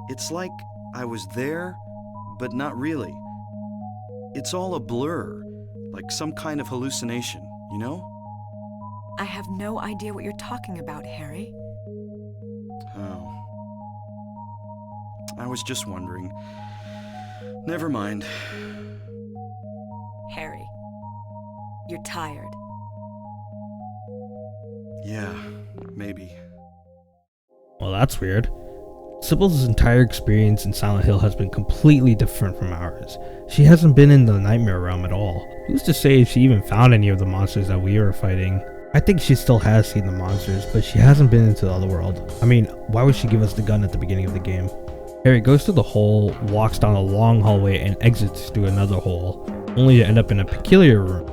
[SPEAKER 5] It's like I was there, but not really. It's all a blur, like some kind of hallucination, you know?
[SPEAKER 4] I have no idea what you're talking about, Harry.
[SPEAKER 5] Oh. I was just wondering. Never mind.
[SPEAKER 4] Harry, you're tired.
[SPEAKER 5] Yeah, maybe.
[SPEAKER 1] Well, that's weird. Sybil's entire experience in Silent Hill has been completely different from ours. She hasn't been in the nightmare realm at all. Who's to say if she even found any of the monsters that we were fighting? I think she still has seen the monsters, but she hasn't been into the other world. I mean, why would she give us the gun at the beginning of the game? Harry goes through the hole, walks down a long hallway, and exits through another hole, only to end up in a peculiar room.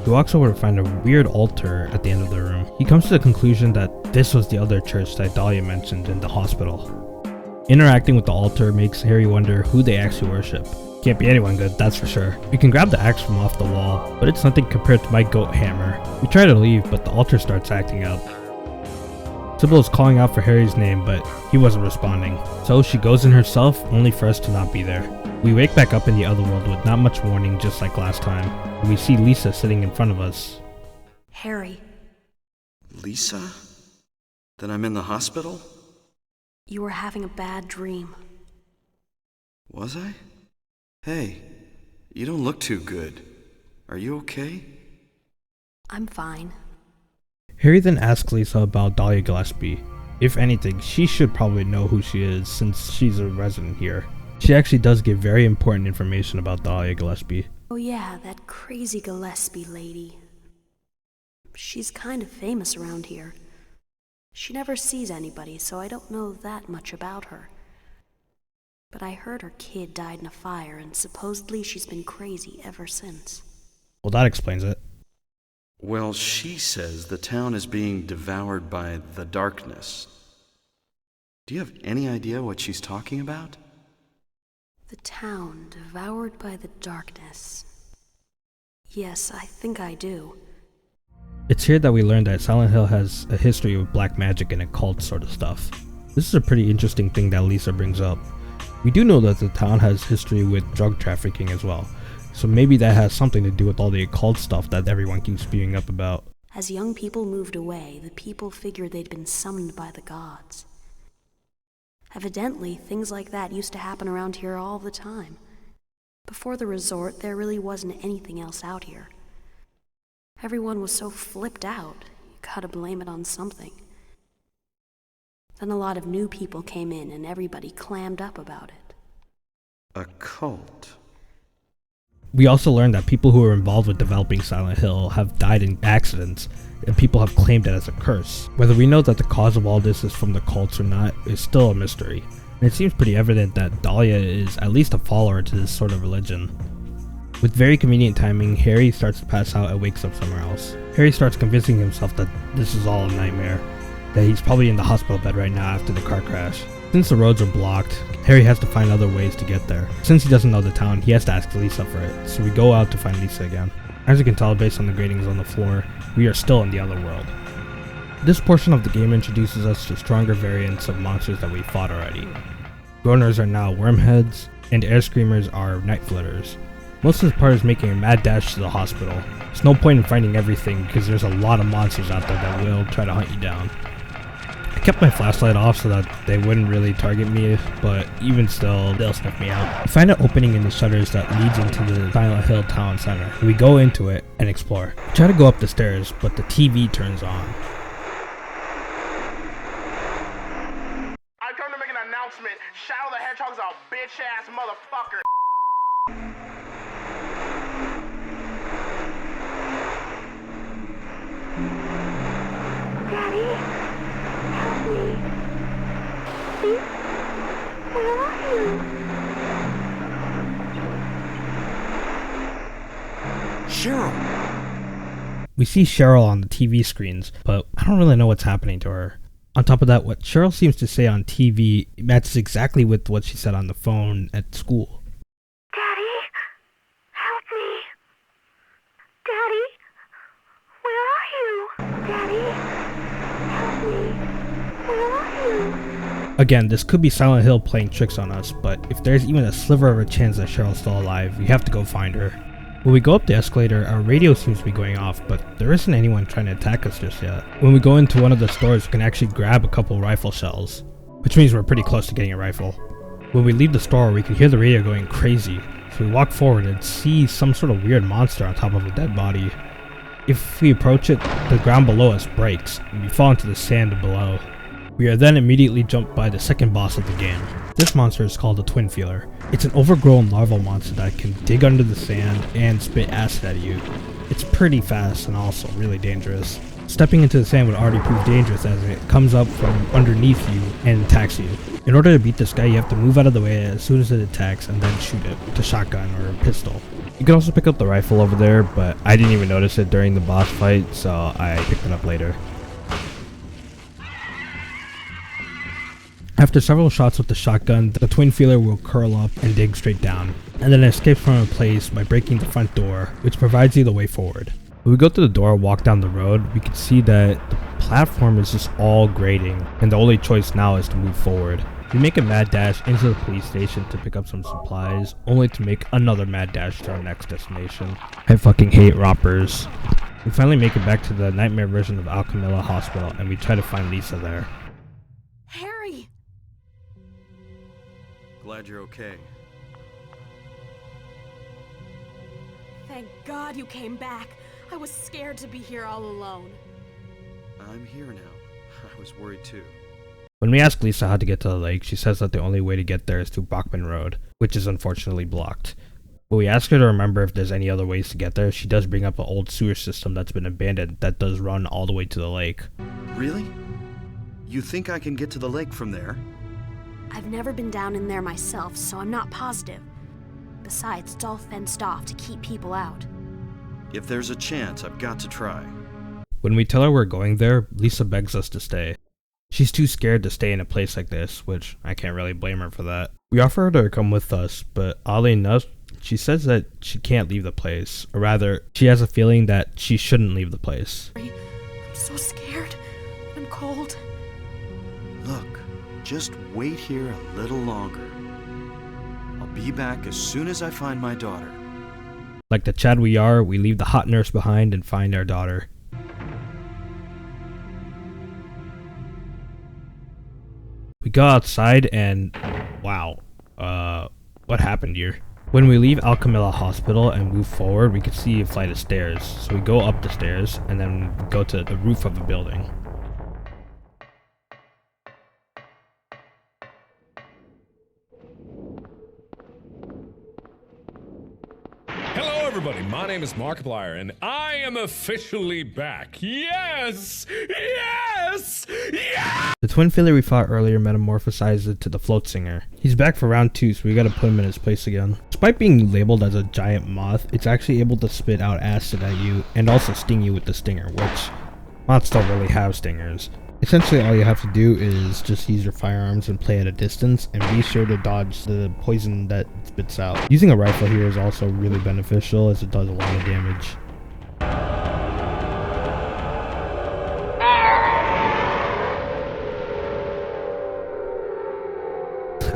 [SPEAKER 1] He walks over to find a weird altar at the end of the room. He comes to the conclusion that this was the other church that Dahlia mentioned in the hospital. Interacting with the altar makes Harry wonder who they actually worship. Can't be anyone good, that's for sure. You can grab the axe from off the wall, but it's nothing compared to my goat hammer. We try to leave, but the altar starts acting up. Sybil is calling out for Harry's name, but he wasn't responding. So she goes in herself, only for us to not be there. We wake back up in the other world with not much warning, just like last time, and we see Lisa sitting in front of us.
[SPEAKER 10] Harry,
[SPEAKER 5] Lisa? Then I'm in the hospital?
[SPEAKER 10] you were having a bad dream.
[SPEAKER 5] Was I? Hey, you don't look too good. Are you okay?
[SPEAKER 10] I'm fine.
[SPEAKER 1] Harry then asks Lisa about Dahlia Gillespie. If anything, she should probably know who she is since she's a resident here. She actually does give very important information about Dahlia Gillespie.
[SPEAKER 10] Oh yeah, that crazy Gillespie lady. She's kind of famous around here. She never sees anybody, so I don't know that much about her. But I heard her kid died in a fire, and supposedly she's been crazy ever since.
[SPEAKER 1] Well, that explains it.
[SPEAKER 5] Well, she says the town is being devoured by the darkness. Do you have any idea what she's talking about?
[SPEAKER 10] The town devoured by the darkness. Yes, I think I do.
[SPEAKER 1] It's here that we learn that Silent Hill has a history with black magic and occult sort of stuff. This is a pretty interesting thing that Lisa brings up. We do know that the town has history with drug trafficking as well, so maybe that has something to do with all the occult stuff that everyone keeps spewing up about.
[SPEAKER 10] As young people moved away, the people figured they'd been summoned by the gods. Evidently, things like that used to happen around here all the time. Before the resort, there really wasn't anything else out here. Everyone was so flipped out, you gotta blame it on something. Then a lot of new people came in and everybody clammed up about it.
[SPEAKER 5] A cult?
[SPEAKER 1] We also learned that people who were involved with developing Silent Hill have died in accidents, and people have claimed it as a curse. Whether we know that the cause of all this is from the cults or not is still a mystery, and it seems pretty evident that Dahlia is at least a follower to this sort of religion. With very convenient timing, Harry starts to pass out and wakes up somewhere else. Harry starts convincing himself that this is all a nightmare, that he's probably in the hospital bed right now after the car crash. Since the roads are blocked, Harry has to find other ways to get there. Since he doesn't know the town, he has to ask Lisa for it, so we go out to find Lisa again. As you can tell based on the gratings on the floor, we are still in the other world. This portion of the game introduces us to stronger variants of monsters that we fought already. Groaners are now wormheads, and air screamers are night flitters. Most of this part is making a mad dash to the hospital. There's no point in finding everything because there's a lot of monsters out there that will try to hunt you down. I kept my flashlight off so that they wouldn't really target me, but even still, they'll sniff me out. I find an opening in the shutters that leads into the Silent Hill Town Center. We go into it and explore. I try to go up the stairs, but the TV turns on.
[SPEAKER 11] I come to make an announcement. Shadow the Hedgehog's a bitch-ass motherfucker.
[SPEAKER 6] Daddy, help me. Please? Where are you?
[SPEAKER 5] Cheryl!
[SPEAKER 1] We see Cheryl on the TV screens, but I don't really know what's happening to her. On top of that, what Cheryl seems to say on TV matches exactly with what she said on the phone at school.
[SPEAKER 6] Daddy, help me. Daddy, where are you? Daddy, help me. Where are you?
[SPEAKER 1] Again, this could be Silent Hill playing tricks on us, but if there's even a sliver of a chance that Cheryl's still alive, we have to go find her. When we go up the escalator, our radio seems to be going off, but there isn't anyone trying to attack us just yet. When we go into one of the stores, we can actually grab a couple rifle shells, which means we're pretty close to getting a rifle. When we leave the store, we can hear the radio going crazy, so we walk forward and see some sort of weird monster on top of a dead body. If we approach it, the ground below us breaks, and we fall into the sand below. We are then immediately jumped by the second boss of the game. This monster is called the Twin Feeler. It's an overgrown larval monster that can dig under the sand and spit acid at you. It's pretty fast and also really dangerous. Stepping into the sand would already prove dangerous as it comes up from underneath you and attacks you. In order to beat this guy, you have to move out of the way as soon as it attacks and then shoot it with a shotgun or a pistol. You can also pick up the rifle over there, but I didn't even notice it during the boss fight, so I picked it up later. After several shots with the shotgun, the Twin Feeler will curl up and dig straight down, and then escape from a place by breaking the front door, which provides you the way forward. When we go to the door and walk down the road, we can see that the platform is just all grading, and the only choice now is to move forward. We make a mad dash into the police station to pick up some supplies, only to make another mad dash to our next destination. I fucking hate rompers. We finally make it back to the nightmare version of Alchemilla Hospital, and we try to find Lisa there.
[SPEAKER 10] Harry!
[SPEAKER 5] Glad you're okay.
[SPEAKER 10] Thank God you came back. I was scared to be here all alone.
[SPEAKER 5] I'm here now. I was worried too.
[SPEAKER 1] When we ask Lisa how to get to the lake, she says that the only way to get there is through Bachman Road, which is unfortunately blocked. When we ask her to remember if there's any other ways to get there, she does bring up an old sewer system that's been abandoned that does run all the way to the lake.
[SPEAKER 5] Really? You think I can get to the lake from there?
[SPEAKER 10] I've never been down in there myself, so I'm not positive. Besides, it's all fenced off to keep people out.
[SPEAKER 5] If there's a chance, I've got to try.
[SPEAKER 1] When we tell her we're going there, Lisa begs us to stay. She's too scared to stay in a place like this, which I can't really blame her for that. We offer her to come with us, but oddly enough, she says that she can't leave the place, or rather, she has a feeling that she shouldn't leave the place.
[SPEAKER 10] I'm so scared. I'm cold.
[SPEAKER 5] Look, just wait here a little longer. I'll be back as soon as I find my daughter.
[SPEAKER 1] Like the Chad we are, we leave the hot nurse behind and find our daughter. We go outside and wow, what happened here? When we leave Alchemilla Hospital and move forward, we can see a flight of stairs. So we go up the stairs and then go to the roof of the building.
[SPEAKER 12] Hello everybody, my name is Markiplier and I am officially back. Yes! Yes! Yes!
[SPEAKER 1] The Twin Feeler we fought earlier metamorphosized into the Float Singer. He's back for round 2, so we gotta put him in his place again. Despite being labeled as a giant moth, it's actually able to spit out acid at you and also sting you with the stinger, which moths don't really have stingers. Essentially all you have to do is just use your firearms and play at a distance and be sure to dodge the poison that it spits out. Using a rifle here is also really beneficial as it does a lot of damage.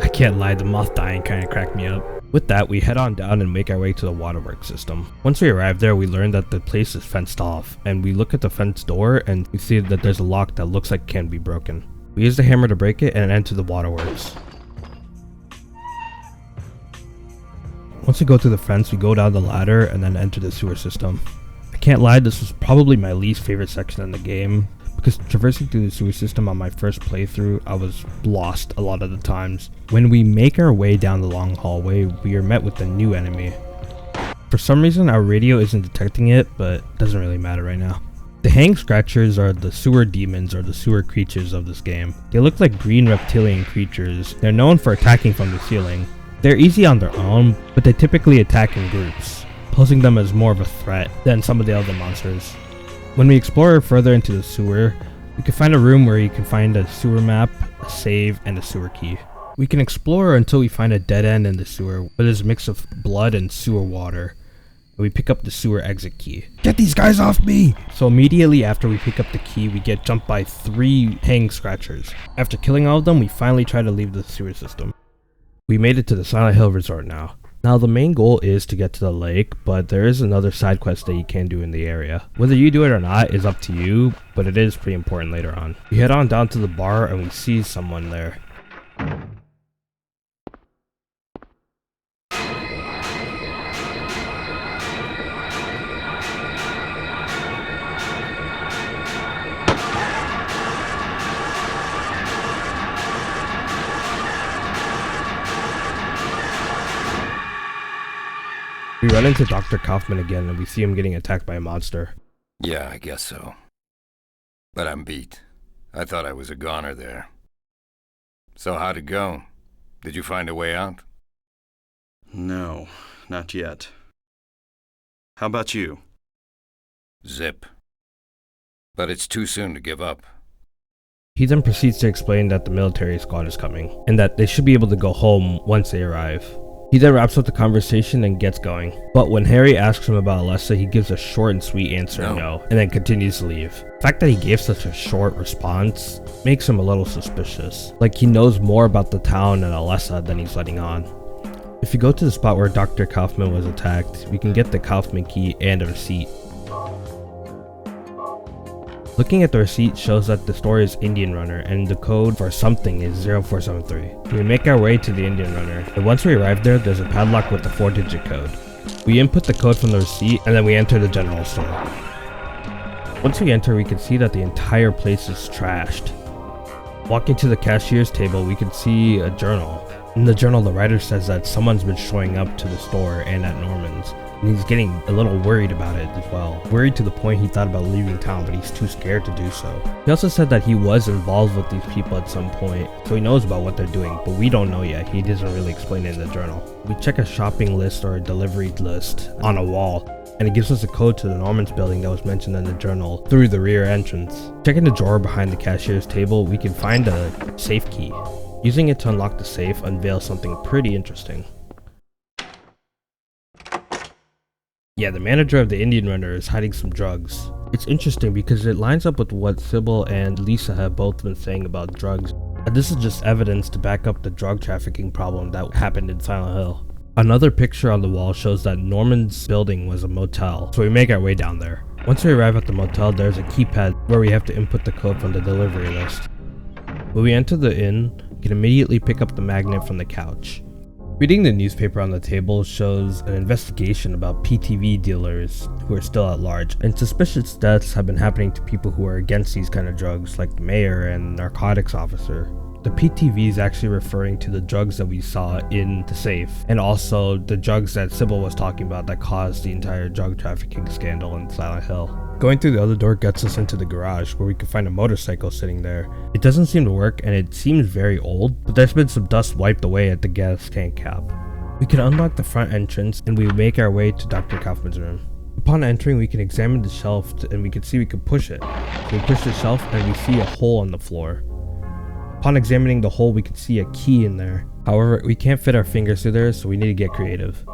[SPEAKER 1] I can't lie, the moth dying kinda cracked me up. With that, we head on down and make our way to the waterworks system. Once we arrive there, we learn that the place is fenced off, and we look at the fence door and we see that there's a lock that looks like it can be broken. We use the hammer to break it and enter the waterworks. Once we go through the fence, we go down the ladder and then enter the sewer system. I can't lie, this was probably my least favorite section in the game, because traversing through the sewer system on my first playthrough, I was lost a lot of the times. When we make our way down the long hallway, we are met with a new enemy. For some reason, our radio isn't detecting it, but it doesn't really matter right now. The Hang Scratchers are the sewer demons or the sewer creatures of this game. They look like green reptilian creatures. They're known for attacking from the ceiling. They're easy on their own, but they typically attack in groups, posing them as more of a threat than some of the other monsters. When we explore further into the sewer, We can find a room where you can find a sewer map, a save, and a sewer key. We can explore until we find a dead end in the sewer, but it's a mix of blood and sewer water. And we pick up the sewer exit key. Get these guys off me! So immediately after we pick up the key, we get jumped by 3 hang scratchers. After killing all of them, we finally try to leave the sewer system. We made it to the Silent Hill Resort now. Now the main goal is to get to the lake, but there is another side quest that you can do in the area. Whether you do it or not is up to you, but it is pretty important later on. We head on down to the bar and we see someone there. We run into Dr. Kaufman again and we see him getting attacked by a monster.
[SPEAKER 9] Yeah, I guess so. But I'm beat. I thought I was a goner there. So how'd it go? Did you find a way out?
[SPEAKER 5] No, not yet. How about you?
[SPEAKER 9] Zip. But it's too soon to give up.
[SPEAKER 1] He then proceeds to explain that the military squad is coming, and that they should be able to go home once they arrive. He then wraps up the conversation and gets going. But when Harry asks him about Alessa, he gives a short and sweet answer no, and then continues to leave. The fact that he gave such a short response makes him a little suspicious. Like he knows more about the town and Alessa than he's letting on. If you go to the spot where Dr. Kaufman was attacked, we can get the Kaufman key and a receipt. Looking at the receipt shows that the store is Indian Runner and the code for something is 0473. We make our way to the Indian Runner, and once we arrive there, there's a padlock with a 4-digit code. We input the code from the receipt and then we enter the general store. Once we enter, we can see that the entire place is trashed. Walking to the cashier's table, we can see a journal. In the journal, the writer says that someone's been showing up to the store and at Norman's, and he's getting a little worried about it as well. Worried to the point he thought about leaving town, but he's too scared to do so. He also said that he was involved with these people at some point, so he knows about what they're doing, but we don't know yet. He doesn't really explain it in the journal. We check a shopping list or a delivery list on a wall, and it gives us a code to the Norman's building that was mentioned in the journal through the rear entrance. Checking the drawer behind the cashier's table, we can find a safe key. Using it to unlock the safe unveils something pretty interesting. Yeah, the manager of the Indian Runner is hiding some drugs. It's interesting because it lines up with what Sybil and Lisa have both been saying about drugs, and this is just evidence to back up the drug trafficking problem that happened in Silent Hill. Another picture on the wall shows that Norman's building was a motel, so we make our way down there. Once we arrive at the motel, there's a keypad where we have to input the code from the delivery list. When we enter the inn, we can immediately pick up the magnet from the couch. Reading the newspaper on the table shows an investigation about PTV dealers who are still at large, and suspicious deaths have been happening to people who are against these kind of drugs, like the mayor and narcotics officer. The PTV is actually referring to the drugs that we saw in the safe, and also the drugs that Sybil was talking about that caused the entire drug trafficking scandal in Silent Hill. Going through the other door gets us into the garage, where we can find a motorcycle sitting there. It doesn't seem to work, and it seems very old, but there's been some dust wiped away at the gas tank cap. We can unlock the front entrance, and we make our way to Dr. Kaufman's room. Upon entering, we can examine the shelf, and we can see we can push it. So we push the shelf, and we see a hole on the floor. Upon examining the hole, we can see a key in there. However, we can't fit our fingers through there, so we need to get creative.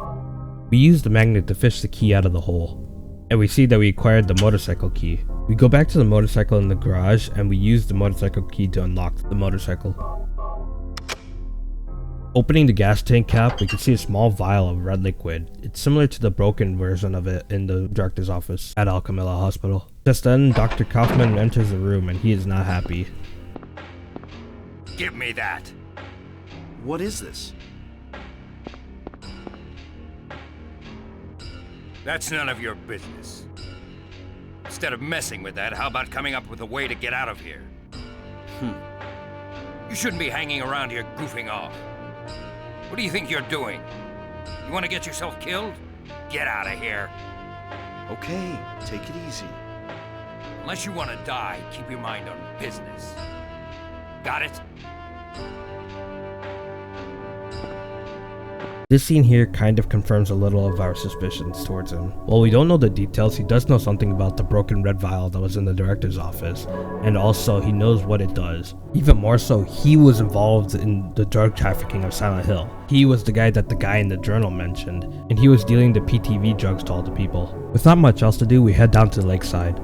[SPEAKER 1] We use the magnet to fish the key out of the hole, and we see that we acquired the motorcycle key. We go back to the motorcycle in the garage, and we use the motorcycle key to unlock the motorcycle. Opening the gas tank cap, we can see a small vial of red liquid. It's similar to the broken version of it in the director's office at Al Camilla Hospital. Just then, Dr. Kaufman enters the room, and he is not happy.
[SPEAKER 9] Give me that.
[SPEAKER 5] What is this?
[SPEAKER 9] That's none of your business. Instead of messing with that, how about coming up with a way to get out of here? You shouldn't be hanging around here goofing off. What do you think you're doing? You want to get yourself killed? Get out of here.
[SPEAKER 5] Okay, take it easy.
[SPEAKER 9] Unless you want to die, keep your mind on business. Got it?
[SPEAKER 1] This scene here kind of confirms a little of our suspicions towards him. While we don't know the details, he does know something about the broken red vial that was in the director's office, and also he knows what it does. Even more so, he was involved in the drug trafficking of Silent Hill. He was the guy that the guy in the journal mentioned, and he was dealing the PTV drugs to all the people. With not much else to do, we head down to the lakeside.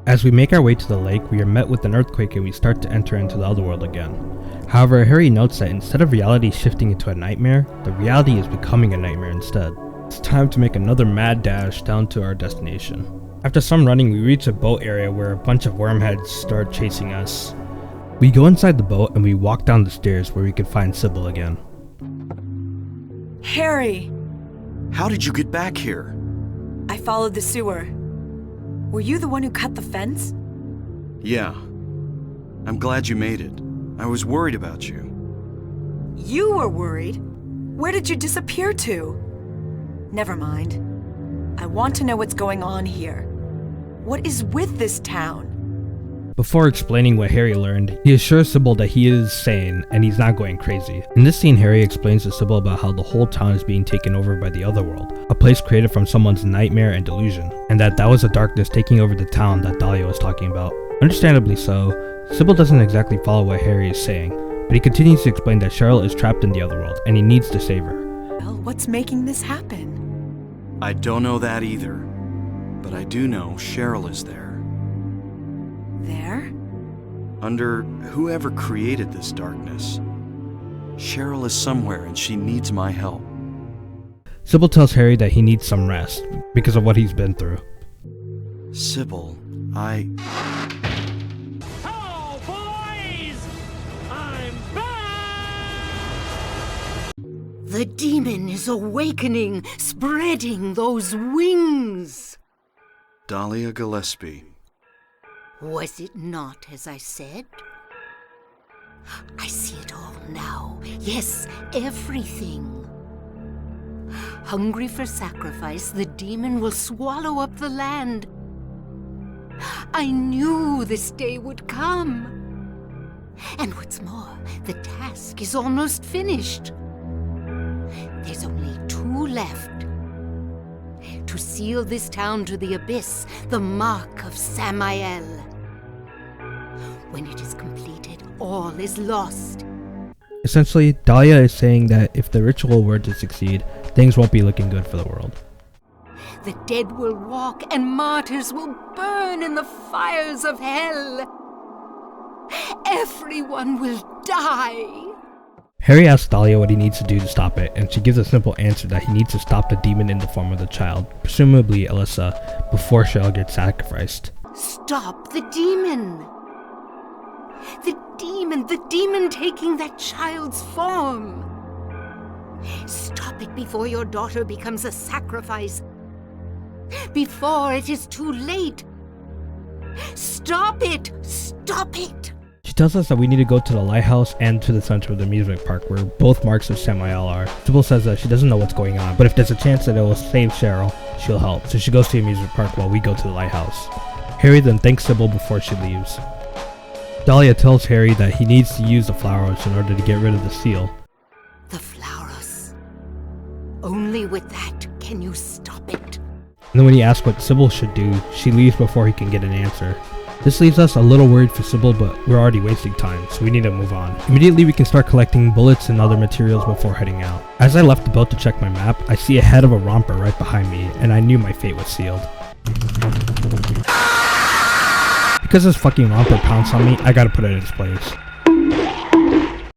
[SPEAKER 1] As we make our way to the lake, we are met with an earthquake and we start to enter into the other world again. However, Harry notes that instead of reality shifting into a nightmare, the reality is becoming a nightmare instead. It's time to make another mad dash down to our destination. After some running, we reach a boat area where a bunch of wormheads start chasing us. We go inside the boat and we walk down the stairs where we can find Sybil again.
[SPEAKER 4] Harry!
[SPEAKER 5] How did you get back here?
[SPEAKER 4] I followed the sewer. Were you the one who cut the fence?
[SPEAKER 5] Yeah. I'm glad you made it. I was worried about you.
[SPEAKER 4] You were worried? Where did you disappear to? Never mind. I want to know what's going on here. What is with this town?
[SPEAKER 1] Before explaining what Harry learned, he assures Sybil that he is sane and he's not going crazy. In this scene, Harry explains to Sybil about how the whole town is being taken over by the Otherworld, a place created from someone's nightmare and delusion, and that was the darkness taking over the town that Dahlia was talking about. Understandably so, Sybil doesn't exactly follow what Harry is saying, but he continues to explain that Cheryl is trapped in the Otherworld and he needs to save her.
[SPEAKER 4] Well, what's making this happen?
[SPEAKER 5] I don't know that either, but I do know Cheryl is there.
[SPEAKER 4] There?
[SPEAKER 5] Under whoever created this darkness. Cheryl is somewhere and she needs my help.
[SPEAKER 1] Sybil tells Harry that he needs some rest because of what he's been through.
[SPEAKER 5] Sybil,
[SPEAKER 2] Hello, boys! I'm back!
[SPEAKER 8] The demon is awakening, spreading those wings.
[SPEAKER 5] Dahlia Gillespie.
[SPEAKER 8] Was it not as I said? I see it all now. Yes, everything. Hungry for sacrifice, the demon will swallow up the land. I knew this day would come. And what's more, the task is almost finished. There's only 2 left. To seal this town to the abyss, the mark of Samael. When it is completed, all is lost.
[SPEAKER 1] Essentially, Dahlia is saying that if the ritual were to succeed, things won't be looking good for the world.
[SPEAKER 8] The dead will walk and martyrs will burn in the fires of hell. Everyone will die.
[SPEAKER 1] Harry asks Dahlia what he needs to do to stop it, and she gives a simple answer that he needs to stop the demon in the form of the child, presumably Alyssa, before Cheryl gets sacrificed.
[SPEAKER 8] Stop the demon! The demon taking that child's form! Stop it before your daughter becomes a sacrifice. Before it is too late. Stop it! Stop it!
[SPEAKER 1] She tells us that we need to go to the lighthouse and to the center of the amusement park where both marks of Samael are. Sybil says that she doesn't know what's going on, but if there's a chance that it will save Cheryl, she'll help. So she goes to the amusement park while we go to the lighthouse. Harry then thanks Sybil before she leaves. Dahlia tells Harry that he needs to use the flowers in order to get rid of the seal.
[SPEAKER 8] The flowers. Only with that can you stop it.
[SPEAKER 1] And then when he asks what Sybil should do, she leaves before he can get an answer. This leaves us a little worried for Sybil, but we're already wasting time, so we need to move on. Immediately we can start collecting bullets and other materials before heading out. As I left the boat to check my map, I see a head of a romper right behind me, and I knew my fate was sealed. Because this fucking romper pounced on me, I gotta put it in its place.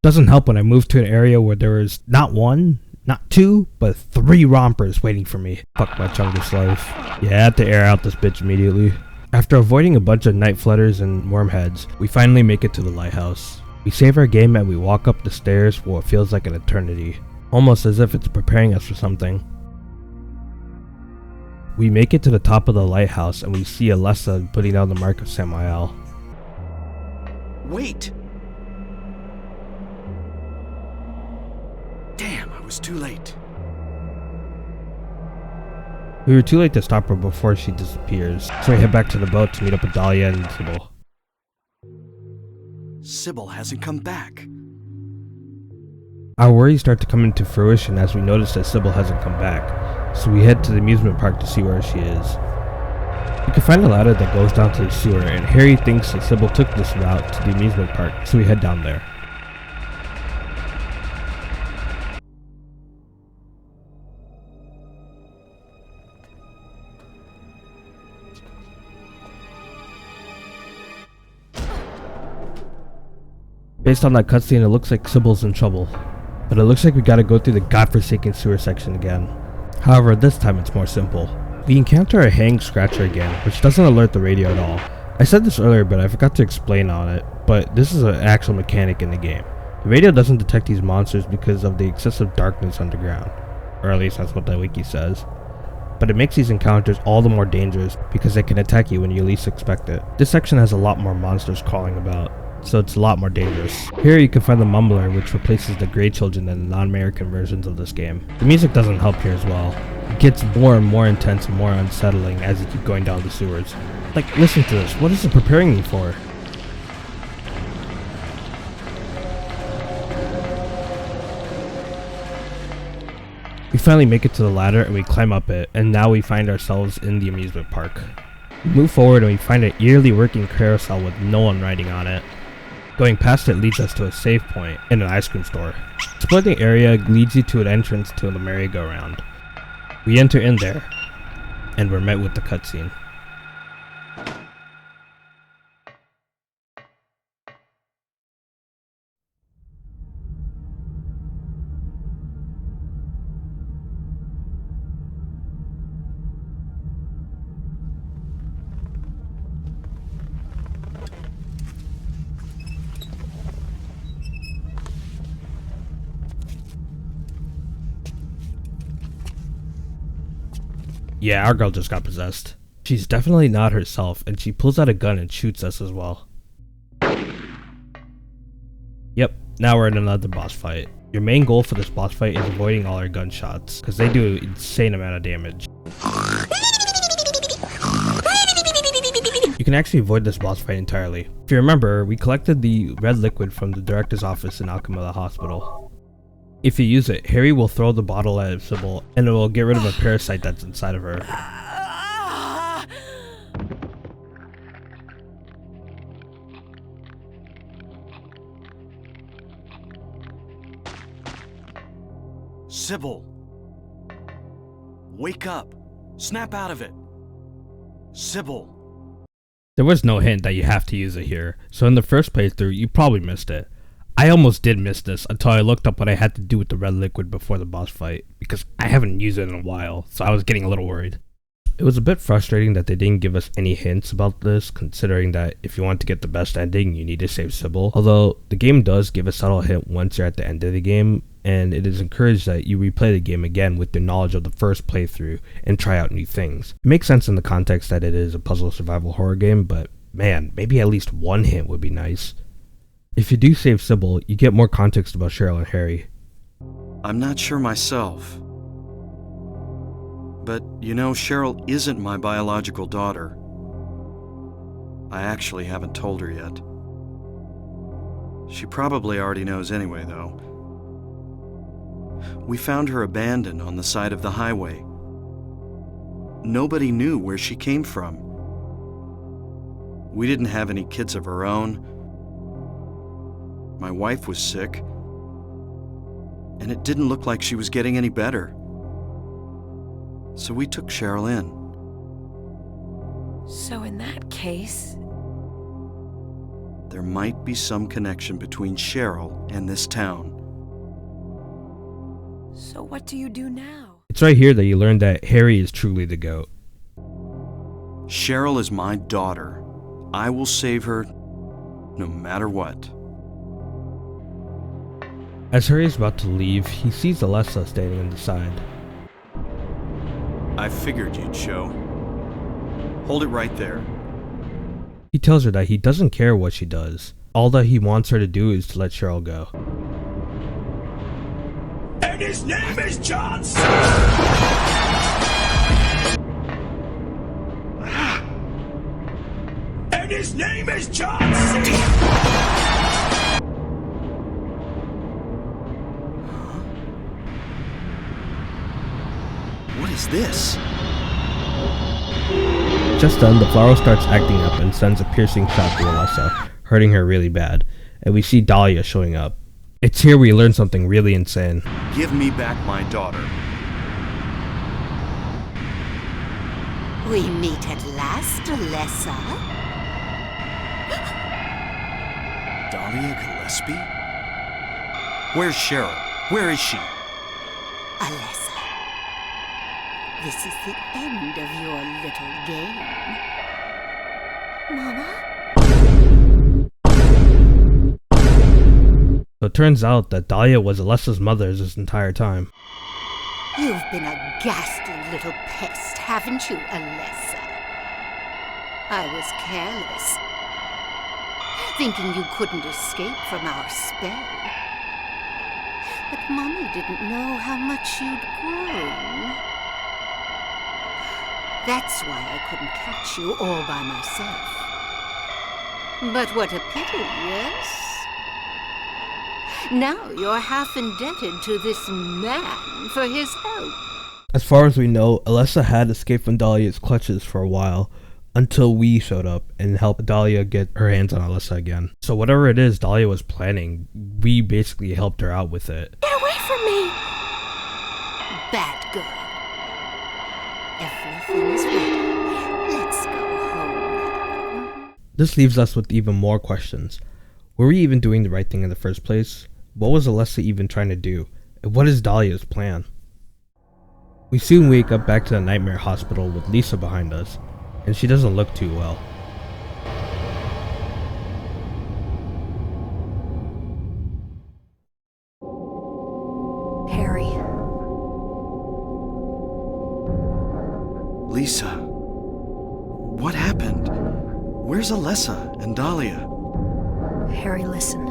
[SPEAKER 1] Doesn't help when I moved to an area where there was not 1, not 2, but 3 rompers waiting for me. Fuck my chungus life. Yeah, I had to air out this bitch immediately. After avoiding a bunch of night flutters and wormheads, we finally make it to the lighthouse. We save our game and we walk up the stairs for what feels like an eternity, almost as if it's preparing us for something. We make it to the top of the lighthouse and we see Alyssa putting down the mark of Samael.
[SPEAKER 5] Wait! Damn, I was too late.
[SPEAKER 1] We were too late to stop her before she disappears, so we head back to the boat to meet up with Dahlia and Sybil.
[SPEAKER 5] Sybil hasn't come back.
[SPEAKER 1] Our worries start to come into fruition as we notice that Sybil hasn't come back, so we head to the amusement park to see where she is. We can find a ladder that goes down to the sewer, and Harry thinks that Sybil took this route to the amusement park, so we head down there. Based on that cutscene, it looks like Sybil's in trouble, but it looks like we gotta go through the godforsaken sewer section again. However, this time it's more simple. We encounter a hang scratcher again, which doesn't alert the radio at all. I said this earlier, but I forgot to explain on it, but this is an actual mechanic in the game. The radio doesn't detect these monsters because of the excessive darkness underground, or at least that's what the wiki says. But it makes these encounters all the more dangerous because they can attack you when you least expect it. This section has a lot more monsters crawling about, so it's a lot more dangerous. Here you can find the Mumbler, which replaces the Grey Children in the non-American versions of this game. The music doesn't help here as well. It gets more and more intense and more unsettling as you keep going down the sewers. Like, listen to this, what is it preparing me for? We finally make it to the ladder and we climb up it, and now we find ourselves in the amusement park. We move forward and we find an eerily working carousel with no one riding on it. Going past it leads us to a save point and an ice cream store. Exploring the area leads you to an entrance to the merry-go-round. We enter in there, and we're met with the cutscene. Yeah, our girl just got possessed. She's definitely not herself, and she pulls out a gun and shoots us as well. Yep, now we're in another boss fight. Your main goal for this boss fight is avoiding all our gunshots, because they do an insane amount of damage. You can actually avoid this boss fight entirely. If you remember, we collected the red liquid from the director's office in Alchemilla Hospital. If you use it, Harry will throw the bottle at Sybil, and it will get rid of a parasite that's inside of her.
[SPEAKER 5] Sybil! Wake up! Snap out of it! Sybil!
[SPEAKER 1] There was no hint that you have to use it here, so in the first playthrough, you probably missed it. I almost did miss this until I looked up what I had to do with the red liquid before the boss fight, because I haven't used it in a while, so I was getting a little worried. It was a bit frustrating that they didn't give us any hints about this, considering that if you want to get the best ending, you need to save Sybil. Although, the game does give a subtle hint once you're at the end of the game, and it is encouraged that you replay the game again with the knowledge of the first playthrough and try out new things. It makes sense in the context that it is a puzzle survival horror game, but man, maybe at least one hint would be nice. If you do save Sybil, you get more context about Cheryl and Harry.
[SPEAKER 5] I'm not sure myself. But, you know, Cheryl isn't my biological daughter. I actually haven't told her yet. She probably already knows anyway, though. We found her abandoned on the side of the highway. Nobody knew where she came from. We didn't have any kids of our own. My wife was sick, and it didn't look like she was getting any better. So we took Cheryl in.
[SPEAKER 4] So in that case...
[SPEAKER 5] there might be some connection between Cheryl and this town.
[SPEAKER 4] So what do you do now?
[SPEAKER 1] It's right here that you learn that Harry is truly the GOAT.
[SPEAKER 5] Cheryl is my daughter. I will save her no matter what.
[SPEAKER 1] As Harry is about to leave, he sees Alessa standing on the side.
[SPEAKER 5] I figured you'd show. Hold it right there.
[SPEAKER 1] He tells her that he doesn't care what she does. All that he wants her to do is to let Cheryl go.
[SPEAKER 13] And his name is Johnson! And his name is Johnson!
[SPEAKER 5] is this?
[SPEAKER 1] Just then, the flower starts acting up and sends a piercing shot to Alessa, hurting her really bad, and we see Dahlia showing up. It's here we learn something really insane.
[SPEAKER 5] Give me back my daughter.
[SPEAKER 8] We meet at last, Alessa.
[SPEAKER 5] Dahlia Gillespie? Where's Cheryl? Where is she?
[SPEAKER 8] Alessa, this is the end of your little game. Mama?
[SPEAKER 1] So it turns out that Dahlia was Alessa's mother this entire time.
[SPEAKER 8] You've been a ghastly little pest, haven't you, Alessa? I was careless, thinking you couldn't escape from our spell. But Mommy didn't know how much you'd grown. That's why I couldn't catch you all by myself. But what a pity, yes? Now you're half indebted to this man for his help.
[SPEAKER 1] As far as we know, Alessa had escaped from Dahlia's clutches for a while, until we showed up and helped Dahlia get her hands on Alessa again. So whatever it is Dahlia was planning, we basically helped her out with it.
[SPEAKER 8] Get away from me! Bad girl. Everything's ready. Let's go home now.
[SPEAKER 1] This leaves us with even more questions. Were we even doing the right thing in the first place? What was Alessa even trying to do? And what is Dahlia's plan? We soon wake up back to the Nightmare Hospital with Lisa behind us, and she doesn't look too well.
[SPEAKER 10] Harry.
[SPEAKER 5] Lisa, what happened? Where's Alessa and Dahlia?
[SPEAKER 10] Harry, listen.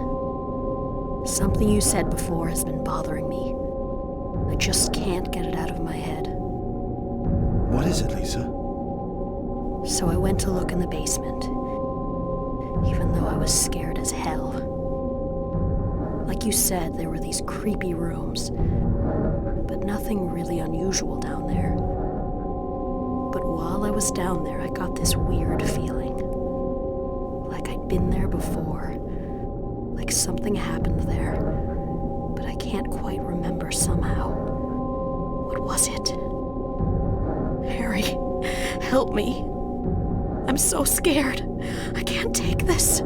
[SPEAKER 10] Something you said before has been bothering me. I just can't get it out of my head.
[SPEAKER 5] What is it, Lisa?
[SPEAKER 10] So I went to look in the basement, even though I was scared as hell. Like you said, there were these creepy rooms, but nothing really unusual down there. But while I was down there, I got this weird feeling. Like I'd been there before. Like something happened there, but I can't quite remember somehow. What was it? Harry, help me. I'm so scared. I can't take this.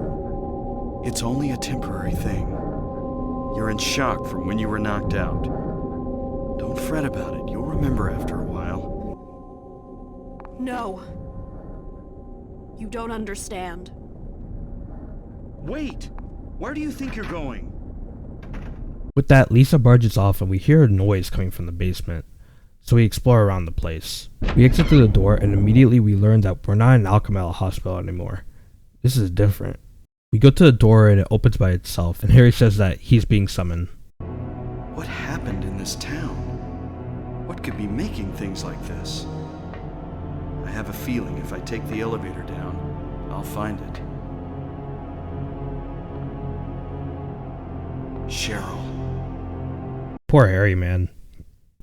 [SPEAKER 5] It's only a temporary thing. You're in shock from when you were knocked out. Don't fret about it. You'll remember after a while.
[SPEAKER 10] No. You don't understand.
[SPEAKER 5] Wait! Where do you think you're going?
[SPEAKER 1] With that, Lisa barges off and we hear a noise coming from the basement. So we explore around the place. We exit through the door and immediately we learn that we're not in Alchemella Hospital anymore. This is different. We go to the door and it opens by itself and Harry says that he's being summoned.
[SPEAKER 5] What happened in this town? What could be making things like this? I have a feeling if I take the elevator down, I'll find it. Cheryl.
[SPEAKER 1] Poor Harry, man.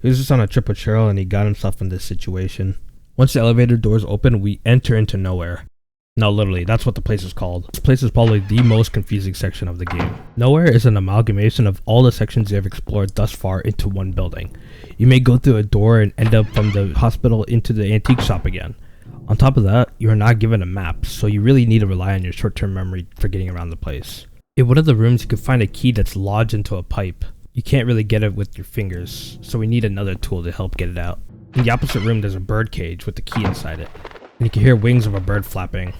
[SPEAKER 1] He was just on a trip with Cheryl and he got himself in this situation. Once the elevator doors open, we enter into Nowhere. No, literally, that's what the place is called. This place is probably the most confusing section of the game. Nowhere is an amalgamation of all the sections you have explored thus far into one building. You may go through a door and end up from the hospital into the antique shop again. On top of that, you are not given a map, so you really need to rely on your short-term memory for getting around the place. In one of the rooms, you can find a key that's lodged into a pipe. You can't really get it with your fingers, so we need another tool to help get it out. In the opposite room, there's a bird cage with the key inside it, and you can hear wings of a bird flapping.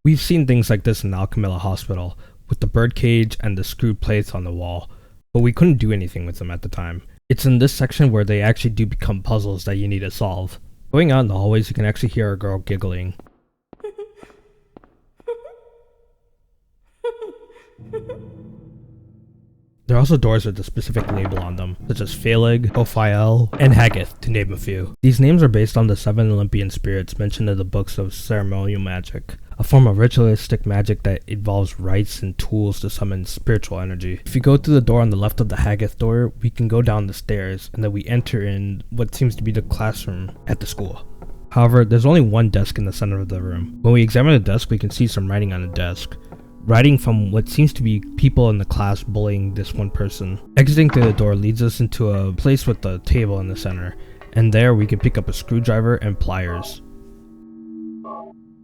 [SPEAKER 1] We've seen things like this in Alchemella Hospital, with the bird cage and the screwed plates on the wall, but we couldn't do anything with them at the time. It's in this section where they actually do become puzzles that you need to solve. Going out in the hallways, you can actually hear a girl giggling. There are also doors with a specific label on them, such as Phaleg, Ophiel, and Haggith, to name a few. These names are based on the 7 Olympian spirits mentioned in the books of ceremonial magic. a form of ritualistic magic that involves rites and tools to summon spiritual energy. If you go through the door on the left of the Haggoth door, we can go down the stairs and then we enter in what seems to be the classroom at the school. However, there's only one desk in the center of the room. When we examine the desk, we can see some writing on the desk. Writing from what seems to be people in the class bullying this one person. Exiting through the door leads us into a place with a table in the center, and there we can pick up a screwdriver and pliers.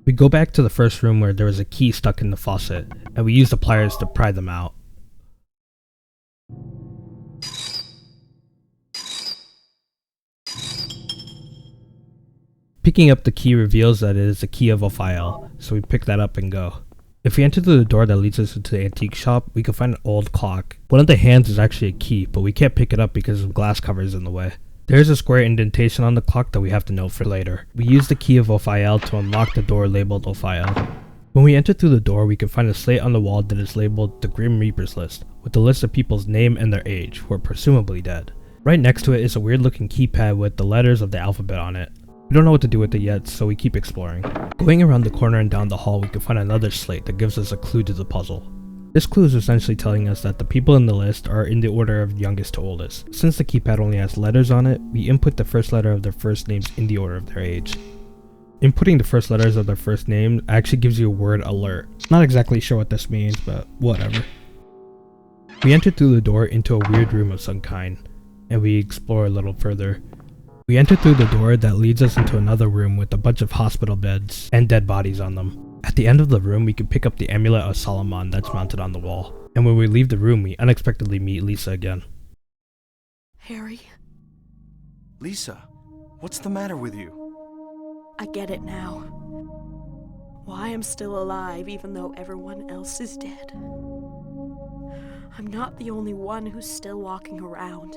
[SPEAKER 1] We go back to the first room where there was a key stuck in the faucet, and we use the pliers to pry them out. Picking up the key reveals that it is the key of a file, so we pick that up and go. If we enter through the door that leads us into the antique shop, we can find an old clock. One of the hands is actually a key, but we can't pick it up because of glass covers in the way. There is a square indentation on the clock that we have to note for later. We use the key of Ophiel to unlock the door labeled Ophiel. When we enter through the door, we can find a slate on the wall that is labeled the Grim Reaper's List, with a list of people's name and their age, who are presumably dead. Right next to it is a weird looking keypad with the letters of the alphabet on it. We don't know what to do with it yet, so we keep exploring. Going around the corner and down the hall, we can find another slate that gives us a clue to the puzzle. This clue is essentially telling us that the people in the list are in the order of youngest to oldest. Since the keypad only has letters on it, we input the first letter of their first names in the order of their age. Inputting the first letters of their first name actually gives you a word alert. Not exactly sure what this means, but whatever. We enter through the door into a weird room of some kind, and we explore a little further. We enter through the door that leads us into another room with a bunch of hospital beds and dead bodies on them. At the end of the room, we can pick up the amulet of Solomon that's mounted on the wall. And when we leave the room, we unexpectedly meet Lisa again.
[SPEAKER 4] Harry?
[SPEAKER 5] Lisa, what's the matter with you?
[SPEAKER 10] I get it now. Why I'm still alive even though everyone else is dead. I'm not the only one who's still walking around.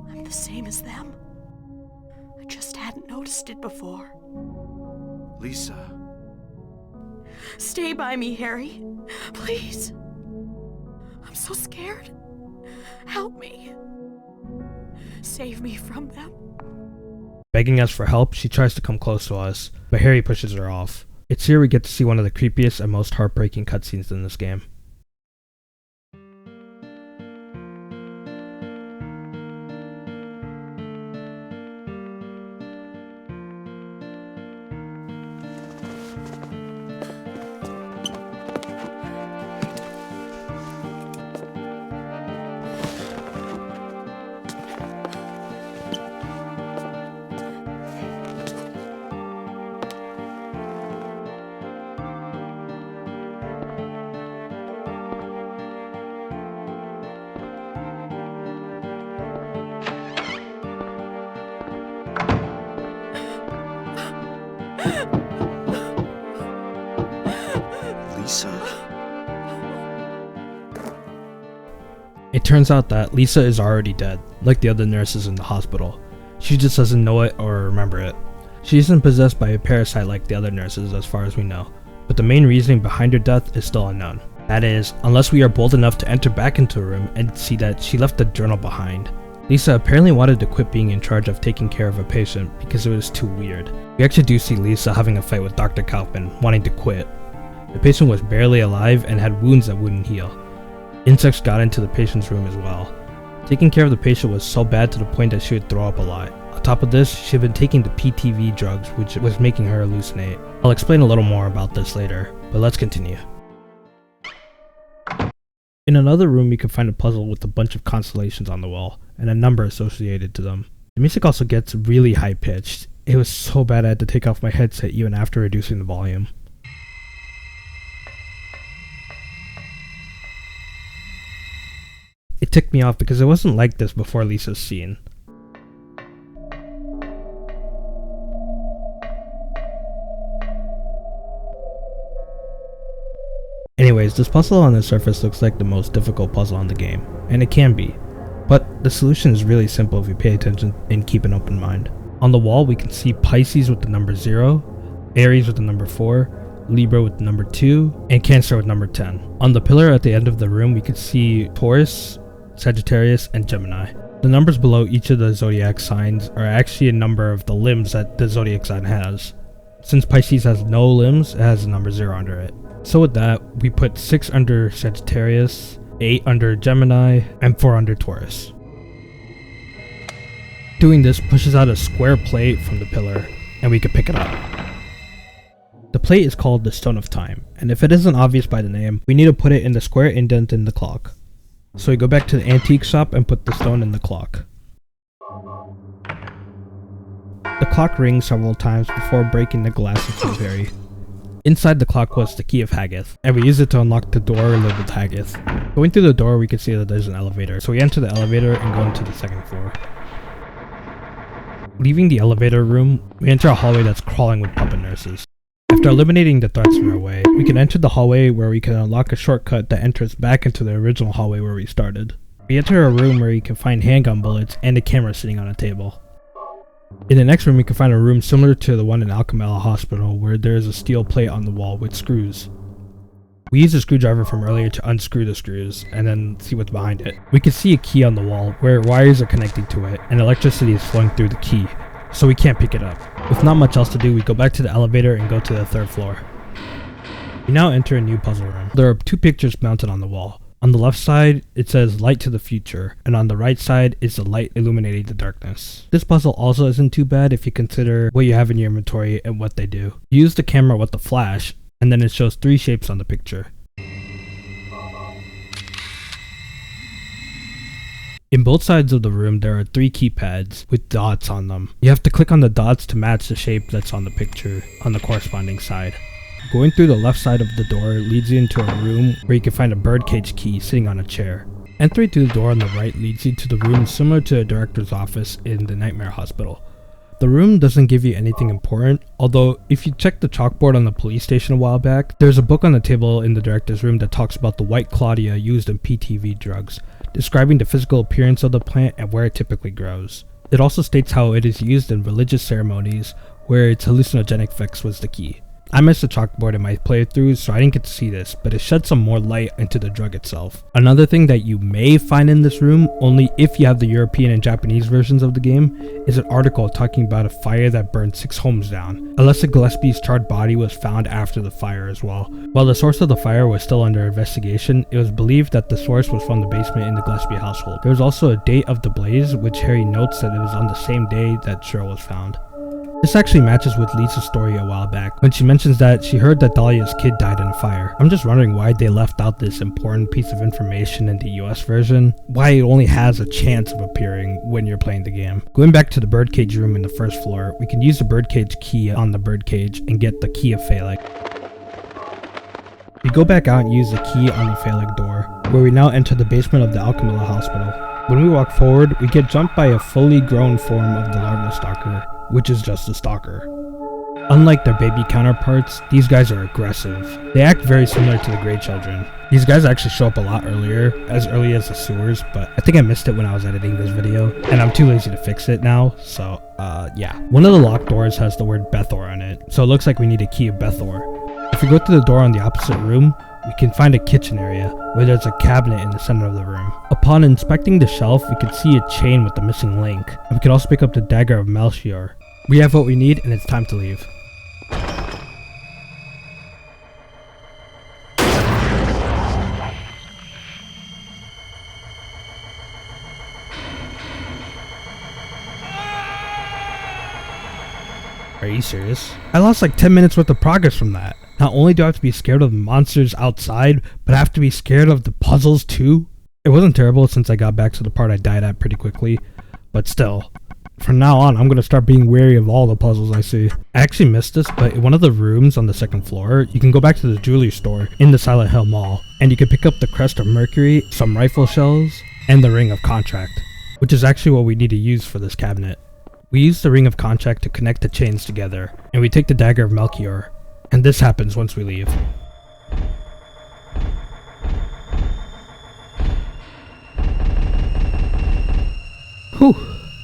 [SPEAKER 10] I'm the same as them. I just hadn't noticed it before.
[SPEAKER 5] Lisa.
[SPEAKER 10] Stay by me, Harry. Please. I'm so scared. Help me. Save me from them.
[SPEAKER 1] Begging us for help, she tries to come close to us, but Harry pushes her off. It's here we get to see one of the creepiest and most heartbreaking cutscenes in this game.
[SPEAKER 5] Lisa?
[SPEAKER 1] It turns out that Lisa is already dead, like the other nurses in the hospital. She just doesn't know it or remember it. She isn't possessed by a parasite like the other nurses as far as we know, but the main reasoning behind her death is still unknown. That is, unless we are bold enough to enter back into a room and see that she left the journal behind. Lisa apparently wanted to quit being in charge of taking care of a patient because it was too weird. We actually do see Lisa having a fight with Dr. Kaufman, wanting to quit. The patient was barely alive and had wounds that wouldn't heal. Insects got into the patient's room as well. Taking care of the patient was so bad to the point that she would throw up a lot. On top of this, she had been taking the PTV drugs, which was making her hallucinate. I'll explain a little more about this later, but let's continue. In another room, we can find a puzzle with a bunch of constellations on the wall, and a number associated to them. The music also gets really high-pitched. It was so bad I had to take off my headset even after reducing the volume. It ticked me off because it wasn't like this before Lisa's scene. Anyways, this puzzle on the surface looks like the most difficult puzzle on the game, and it can be. But the solution is really simple if you pay attention and keep an open mind. On the wall we can see Pisces with the number 0, Aries with the number 4, Libra with the number 2, and Cancer with number 10. On the pillar at the end of the room we could see Taurus, Sagittarius, and Gemini. The numbers below each of the zodiac signs are actually a number of the limbs that the zodiac sign has. Since Pisces has no limbs, it has the number 0 under it. So with that, we put 6 under Sagittarius, 8 under Gemini, and 4 under Taurus. Doing this pushes out a square plate from the pillar, and we can pick it up. The plate is called the Stone of Time, and if it isn't obvious by the name, we need to put it in the square indent in the clock. So we go back to the antique shop and put the stone in the clock. The clock rings several times before breaking the glass in front of Harry. Inside the clock was the key of Haggith, and we use it to unlock the door labeled Haggith. Going through the door, we can see that there's an elevator, so we enter the elevator and go into the second floor. Leaving the elevator room, we enter a hallway that's crawling with puppet nurses. After eliminating the threats in our way, we can enter the hallway where we can unlock a shortcut that enters back into the original hallway where we started. We enter a room where you can find handgun bullets and a camera sitting on a table. In the next room, we can find a room similar to the one in Alchemella Hospital where there is a steel plate on the wall with screws. We use a screwdriver from earlier to unscrew the screws and then see what's behind it. We can see a key on the wall where wires are connecting to it and electricity is flowing through the key, so we can't pick it up. With not much else to do, we go back to the elevator and go to the third floor. We now enter a new puzzle room. There are 2 pictures mounted on the wall. On the left side, it says Light to the Future, and on the right side is the light illuminating the darkness. This puzzle also isn't too bad if you consider what you have in your inventory and what they do. You use the camera with the flash, and then it shows 3 shapes on the picture. In both sides of the room, there are 3 keypads with dots on them. You have to click on the dots to match the shape that's on the picture on the corresponding side. Going through the left side of the door leads you into a room where you can find a birdcage key sitting on a chair. Entering through the door on the right leads you to the room similar to a director's office in the Nightmare Hospital. The room doesn't give you anything important, although if you check the chalkboard on the police station a while back, there's a book on the table in the director's room that talks about the white Claudia used in PTV drugs, describing the physical appearance of the plant and where it typically grows. It also states how it is used in religious ceremonies, where its hallucinogenic effects was the key. I missed the chalkboard in my playthroughs, so I didn't get to see this, but it shed some more light into the drug itself. Another thing that you may find in this room, only if you have the European and Japanese versions of the game, is an article talking about a fire that burned 6 homes down. Alyssa Gillespie's charred body was found after the fire as well. While the source of the fire was still under investigation, it was believed that the source was from the basement in the Gillespie household. There was also a date of the blaze, which Harry notes that it was on the same day that Cheryl was found. This actually matches with Lisa's story a while back, when she mentions that she heard that Dahlia's kid died in a fire. I'm just wondering why they left out this important piece of information in the US version, why it only has a chance of appearing when you're playing the game. Going back to the birdcage room in the first floor, we can use the birdcage key on the birdcage and get the key of Phalanx. We go back out and use the key on the Phalanx door, where we now enter the basement of the Alchemilla Hospital. When we walk forward, we get jumped by a fully grown form of the larval stalker, which is just a stalker. Unlike their baby counterparts, these guys are aggressive. They act very similar to the Grey Children. These guys actually show up a lot earlier, as early as the sewers, but I think I missed it when I was editing this video, and I'm too lazy to fix it now, so yeah. One of the locked doors has the word Bethor on it, so it looks like we need a key of Bethor. If we go through the door on the opposite room, we can find a kitchen area, where there's a cabinet in the center of the room. Upon inspecting the shelf, we can see a chain with the missing link, and we can also pick up the dagger of Melchior. We have what we need, and it's time to leave. Are you serious? I lost like 10 minutes worth of progress from that. Not only do I have to be scared of the monsters outside, but I have to be scared of the puzzles too? It wasn't terrible since I got back to the part I died at pretty quickly, but still. From now on, I'm going to start being wary of all the puzzles I see. I actually missed this, but in one of the rooms on the second floor, you can go back to the jewelry store in the Silent Hill Mall, and you can pick up the Crest of Mercury, some rifle shells, and the Ring of Contract, which is actually what we need to use for this cabinet. We use the Ring of Contract to connect the chains together, and we take the Dagger of Melchior, and this happens once we leave. Whew,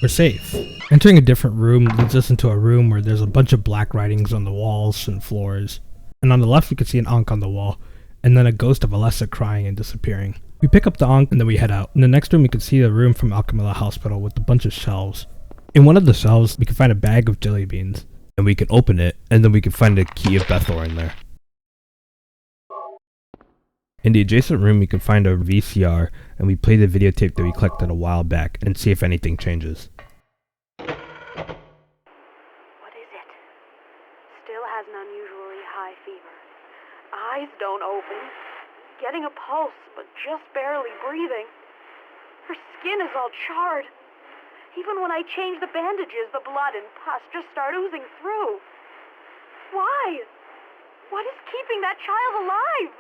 [SPEAKER 1] we're safe. Entering a different room leads us into a room where there's a bunch of black writings on the walls and floors, and on the left we can see an Ankh on the wall, and then a ghost of Alessa crying and disappearing. We pick up the Ankh and then we head out. In the next room we can see the room from Alchemilla Hospital with a bunch of shelves. In one of the shelves we can find a bag of jelly beans. and we can open it, and then we can find the key of Bethor in there. In the adjacent room, we can find a VCR, and we play the videotape that we collected a while back and see if anything changes.
[SPEAKER 10] What is it? Still has an unusually high fever. Eyes don't open. Getting a pulse, but just barely breathing. Her skin is all charred. Even when I change the bandages, the blood and pus just start oozing through. Why? What is keeping that child alive?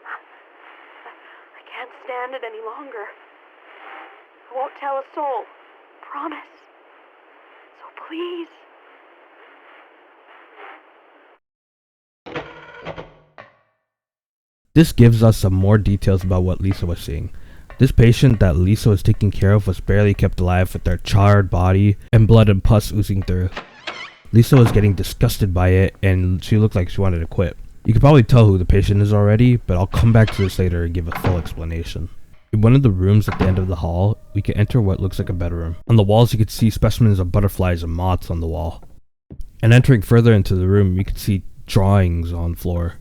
[SPEAKER 10] I can't stand it any longer. I won't tell a soul. Promise. So please.
[SPEAKER 1] This gives us some more details about what Lisa was seeing. This patient that Lisa was taking care of was barely kept alive with their charred body and blood and pus oozing through. Lisa was getting disgusted by it and she looked like she wanted to quit. You can probably tell who the patient is already, but I'll come back to this later and give a full explanation. In one of the rooms at the end of the hall, we can enter what looks like a bedroom. On the walls you can see specimens of butterflies and moths on the wall. And entering further into the room, you can see drawings on the floor.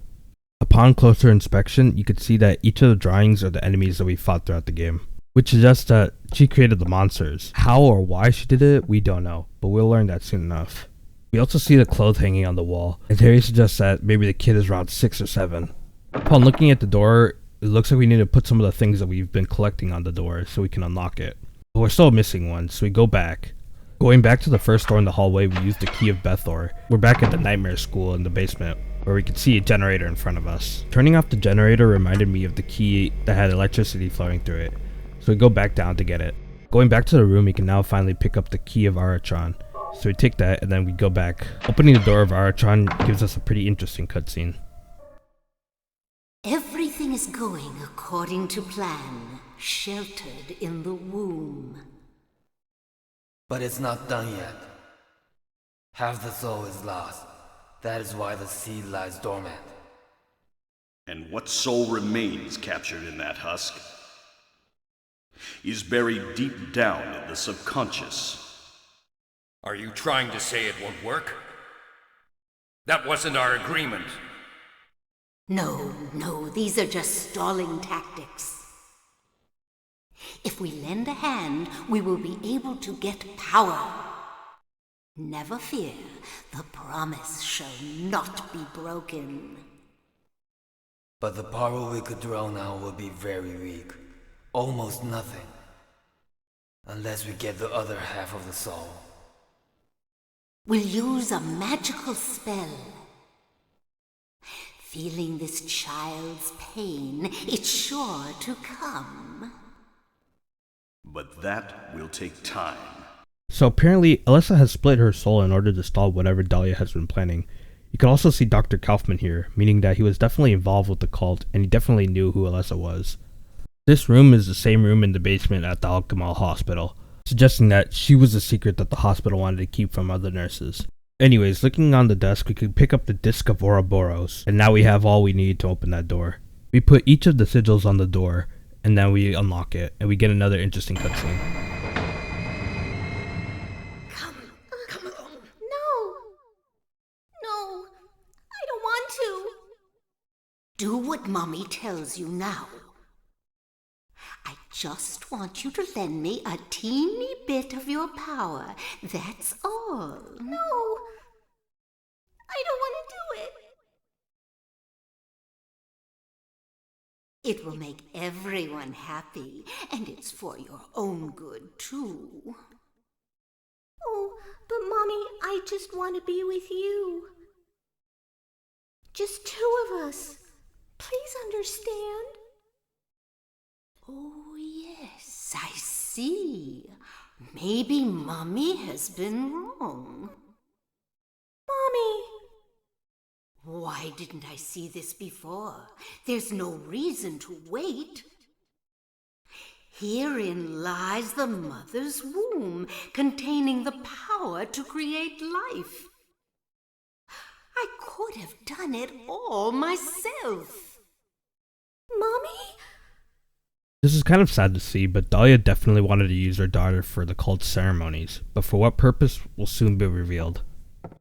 [SPEAKER 1] Upon closer inspection, you can see that each of the drawings are the enemies that we fought throughout the game, which suggests that she created the monsters. How or why she did it, we don't know, but we'll learn that soon enough. We also see the clothes hanging on the wall, and Terry suggests that maybe the kid is around 6 or 7. Upon looking at the door, it looks like we need to put some of the things that we've been collecting on the door so we can unlock it. But we're still missing one, so we go back. Going back to the first door in the hallway, we use the key of Bethor. We're back at the nightmare school in the basement, where we could see a generator in front of us. Turning off the generator reminded me of the key that had electricity flowing through it, so we go back down to get it. Going back to the room, we can now finally pick up the key of Aratron. So we take that and then we go back. Opening the door of Aratron gives us a pretty interesting cutscene.
[SPEAKER 8] Everything is going according to plan, sheltered in the womb.
[SPEAKER 14] But it's not done yet. Half the soul is lost. That is why the seed lies dormant.
[SPEAKER 13] And what soul remains captured in that husk is buried deep down in the subconscious.
[SPEAKER 9] Are you trying to say it won't work? That wasn't our agreement.
[SPEAKER 8] No, these are just stalling tactics. If we lend a hand, we will be able to get power. Never fear, the promise shall not be broken.
[SPEAKER 14] But the power we could draw now will be very weak. Almost nothing. Unless we get the other half of the soul.
[SPEAKER 8] We'll use a magical spell. Feeling this child's pain, it's sure to come.
[SPEAKER 13] But that will take time.
[SPEAKER 1] So apparently, Alessa has split her soul in order to stall whatever Dahlia has been planning. You can also see Dr. Kaufman here, meaning that he was definitely involved with the cult and he definitely knew who Alessa was. This room is the same room in the basement at the Al-Gamal Hospital, suggesting that she was a secret that the hospital wanted to keep from other nurses. Anyways, looking on the desk, we could pick up the disc of Ouroboros, and now we have all we need to open that door. We put each of the sigils on the door, and then we unlock it, and we get another interesting cutscene.
[SPEAKER 6] Come along. No, I don't want to.
[SPEAKER 8] Do what Mommy tells you now. I just want you to lend me a teeny bit of your power. That's all.
[SPEAKER 6] No, I don't want to do it.
[SPEAKER 8] It will make everyone happy, and it's for your own good, too.
[SPEAKER 6] Oh, but Mommy, I just want to be with you. Just 2 of us. Please understand.
[SPEAKER 8] Oh, yes, I see. Maybe Mommy has been wrong.
[SPEAKER 6] Mommy!
[SPEAKER 8] Why didn't I see this before? There's no reason to wait. Herein lies the mother's womb, containing the power to create life. I could have done it all myself.
[SPEAKER 6] Mommy?
[SPEAKER 1] This is kind of sad to see, but Dahlia definitely wanted to use her daughter for the cult's ceremonies, but for what purpose will soon be revealed.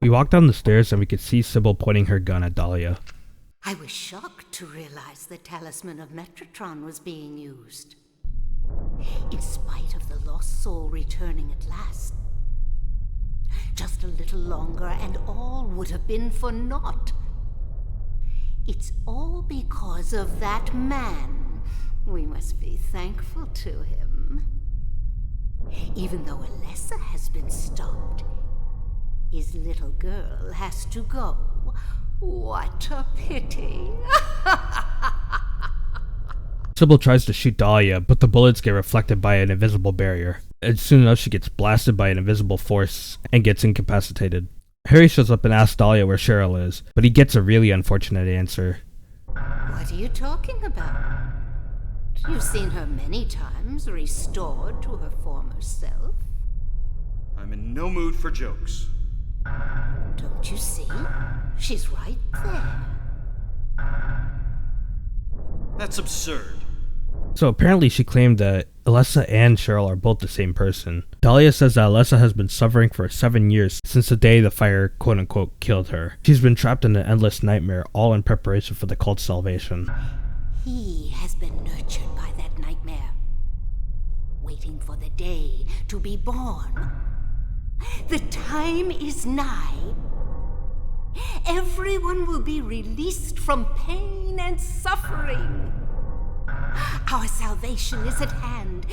[SPEAKER 1] We walk down the stairs and we could see Sybil pointing her gun at Dahlia.
[SPEAKER 8] I was shocked to realize the talisman of Metatron was being used. In spite of the lost soul returning at last. Just a little longer and all would have been for naught. It's all because of that man. We must be thankful to him. Even though Alessa has been stopped, his little girl has to go. What a pity.
[SPEAKER 1] Sybil tries to shoot Dahlia, but the bullets get reflected by an invisible barrier. And soon enough, she gets blasted by an invisible force and gets incapacitated. Harry shows up and asks Dahlia where Cheryl is, but he gets a really unfortunate answer.
[SPEAKER 8] What are you talking about? You've seen her many times, restored to her former self.
[SPEAKER 5] I'm in no mood for jokes.
[SPEAKER 8] Don't you see? She's right there.
[SPEAKER 5] That's absurd.
[SPEAKER 1] So apparently she claimed that Alessa and Cheryl are both the same person. Dahlia says that Alessa has been suffering for 7 years since the day the fire quote-unquote killed her. She's been trapped in an endless nightmare, all in preparation for the cult's salvation.
[SPEAKER 8] He has been nurtured by that nightmare, waiting for the day to be born. The time is nigh. Everyone will be released from pain and suffering. Our salvation is at hand.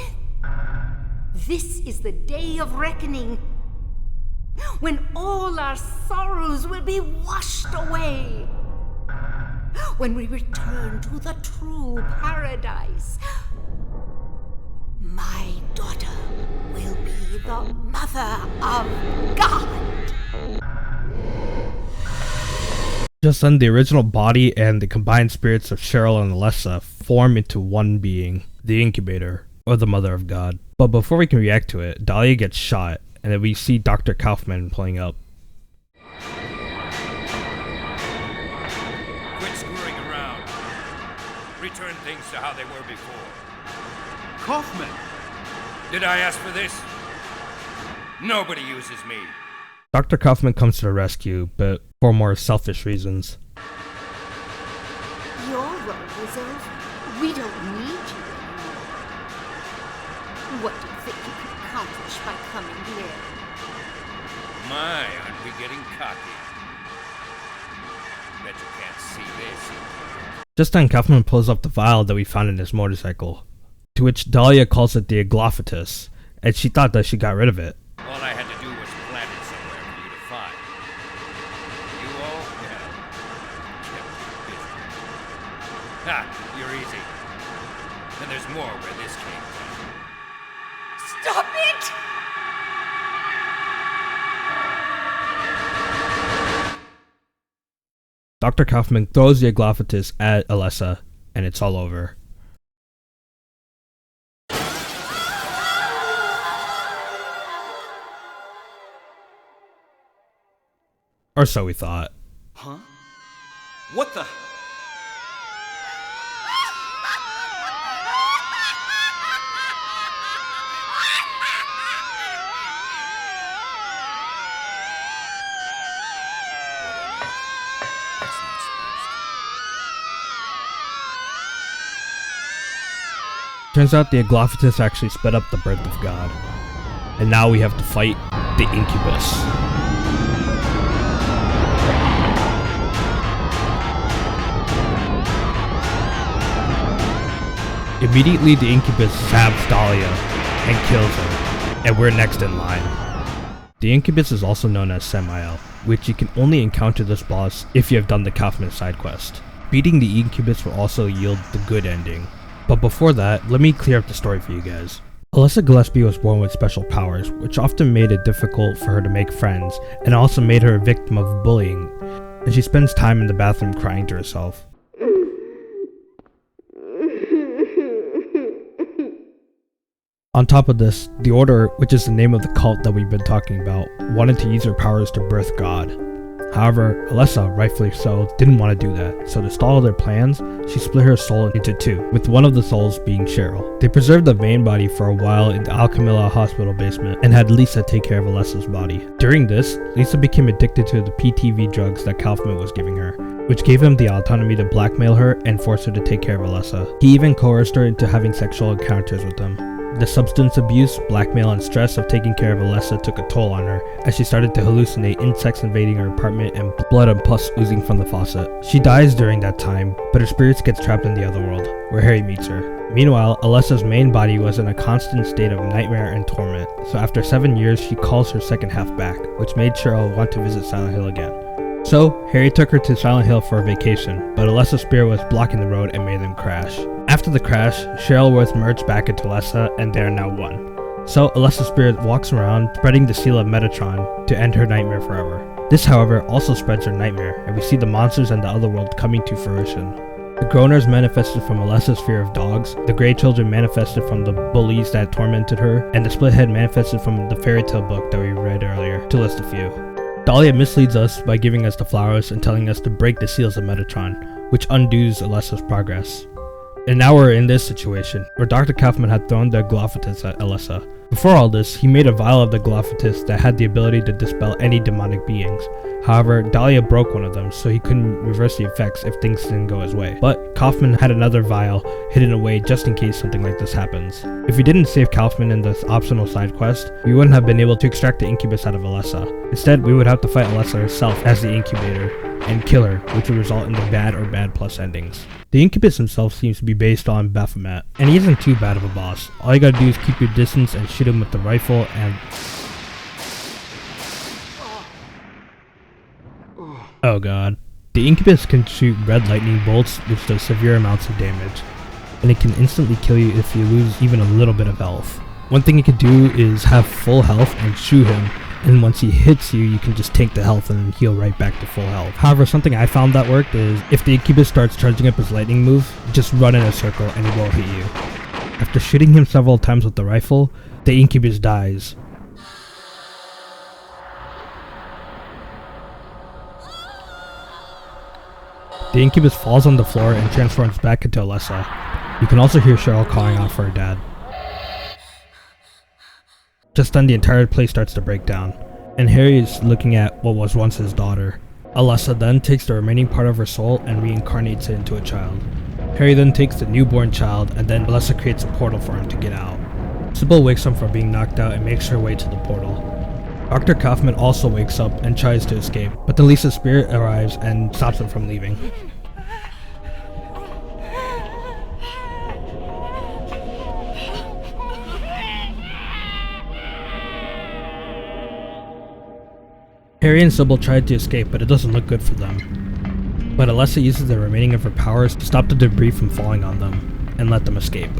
[SPEAKER 8] This is the day of reckoning, when all our sorrows will be washed away. When we return to the true paradise, my daughter will be the Mother of God.
[SPEAKER 1] Just then, the original body and the combined spirits of Cheryl and Alessa form into one being, the Incubator, or the Mother of God. But before we can react to it, Dahlia gets shot, and then we see Dr. Kaufman pulling up.
[SPEAKER 9] Quit screwing around. Return things to how they were before.
[SPEAKER 5] Kaufman!
[SPEAKER 9] Did I ask for this? Nobody uses me.
[SPEAKER 1] Dr. Kaufman comes to the rescue, but for more selfish reasons.
[SPEAKER 8] Your role is over. We don't need you anymore. What do you think you can accomplish by coming here?
[SPEAKER 9] My, aren't we getting cocky? Bet you can't see this.
[SPEAKER 1] Just then, Kaufman pulls up the vial that we found in his motorcycle, to which Dahlia calls it the Aglophatus, and she thought that she got rid of it.
[SPEAKER 9] All I had to do was plant it somewhere for you to find. You all, well, kept you busy. Ha! You're easy. Then there's more where this came from.
[SPEAKER 8] Stop it!
[SPEAKER 1] Dr. Kaufman throws the Aglophatus at Alessa, and it's all over. Or so we thought.
[SPEAKER 5] Huh? What the?
[SPEAKER 1] Turns out the Aglophatus actually sped up the birth of God. And now we have to fight the Incubus. Immediately, the Incubus stabs Dahlia and kills her, and we're next in line. The Incubus is also known as Samael, which you can only encounter this boss if you have done the Kaufman side quest. Beating the Incubus will also yield the good ending. But before that, let me clear up the story for you guys. Alessa Gillespie was born with special powers, which often made it difficult for her to make friends, and also made her a victim of bullying, and she spends time in the bathroom crying to herself. On top of this, the Order, which is the name of the cult that we've been talking about, wanted to use her powers to birth God. However, Alessa, rightfully so, didn't want to do that, so to stall their plans, she split her soul into two, with one of the souls being Cheryl. They preserved the main body for a while in the Alchemilla hospital basement and had Lisa take care of Alessa's body. During this, Lisa became addicted to the PTV drugs that Kaufman was giving her, which gave him the autonomy to blackmail her and force her to take care of Alessa. He even coerced her into having sexual encounters with him. The substance abuse, blackmail, and stress of taking care of Alessa took a toll on her as she started to hallucinate insects invading her apartment and blood and pus oozing from the faucet. She dies during that time, but her spirit gets trapped in the other world, where Harry meets her. Meanwhile, Alessa's main body was in a constant state of nightmare and torment, so after 7 years she calls her second half back, which made Cheryl want to visit Silent Hill again. So, Harry took her to Silent Hill for a vacation, but Alessa's spirit was blocking the road and made them crash. After the crash, Cheryl was merged back into Alessa, and they are now one. So, Alessa's spirit walks around, spreading the seal of Metatron to end her nightmare forever. This, however, also spreads her nightmare, and we see the monsters and the other world coming to fruition. The Groaners manifested from Alessa's fear of dogs, the Grey Children manifested from the bullies that tormented her, and the Splithead manifested from the fairy tale book that we read earlier, to list a few. Dahlia misleads us by giving us the flowers and telling us to break the seals of Metatron, which undoes Alessa's progress. And now we're in this situation, where Dr. Kaufman had thrown the Galaphatus at Alessa. Before all this, he made a vial of the Galaphatus that had the ability to dispel any demonic beings. However, Dahlia broke one of them, so he couldn't reverse the effects if things didn't go his way. But Kaufman had another vial hidden away just in case something like this happens. If we didn't save Kaufman in this optional side quest, we wouldn't have been able to extract the incubus out of Alessa. Instead, we would have to fight Alessa herself as the incubator, and kill her, which would result in the bad or bad plus endings. The incubus himself seems to be based on Baphomet, and he isn't too bad of a boss. All you gotta do is keep your distance and shoot him with the rifle and... Oh god. The incubus can shoot red lightning bolts which does severe amounts of damage, and it can instantly kill you if you lose even a little bit of health. One thing you can do is have full health and shoot him, and once he hits you, you can just take the health and heal right back to full health. However, something I found that worked is, if the incubus starts charging up his lightning move, just run in a circle and he won't hit you. After shooting him several times with the rifle, the incubus dies. The incubus falls on the floor and transforms back into Alessa. You can also hear Cheryl calling out for her dad. Just then the entire place starts to break down, and Harry is looking at what was once his daughter. Alessa then takes the remaining part of her soul and reincarnates it into a child. Harry then takes the newborn child, and then Alessa creates a portal for him to get out. Sybil wakes up from being knocked out and makes her way to the portal. Dr. Kaufman also wakes up and tries to escape, but then Lisa's spirit arrives and stops him from leaving. Harry and Sybil tried to escape, but it doesn't look good for them. But Alessa uses the remaining of her powers to stop the debris from falling on them, and let them escape.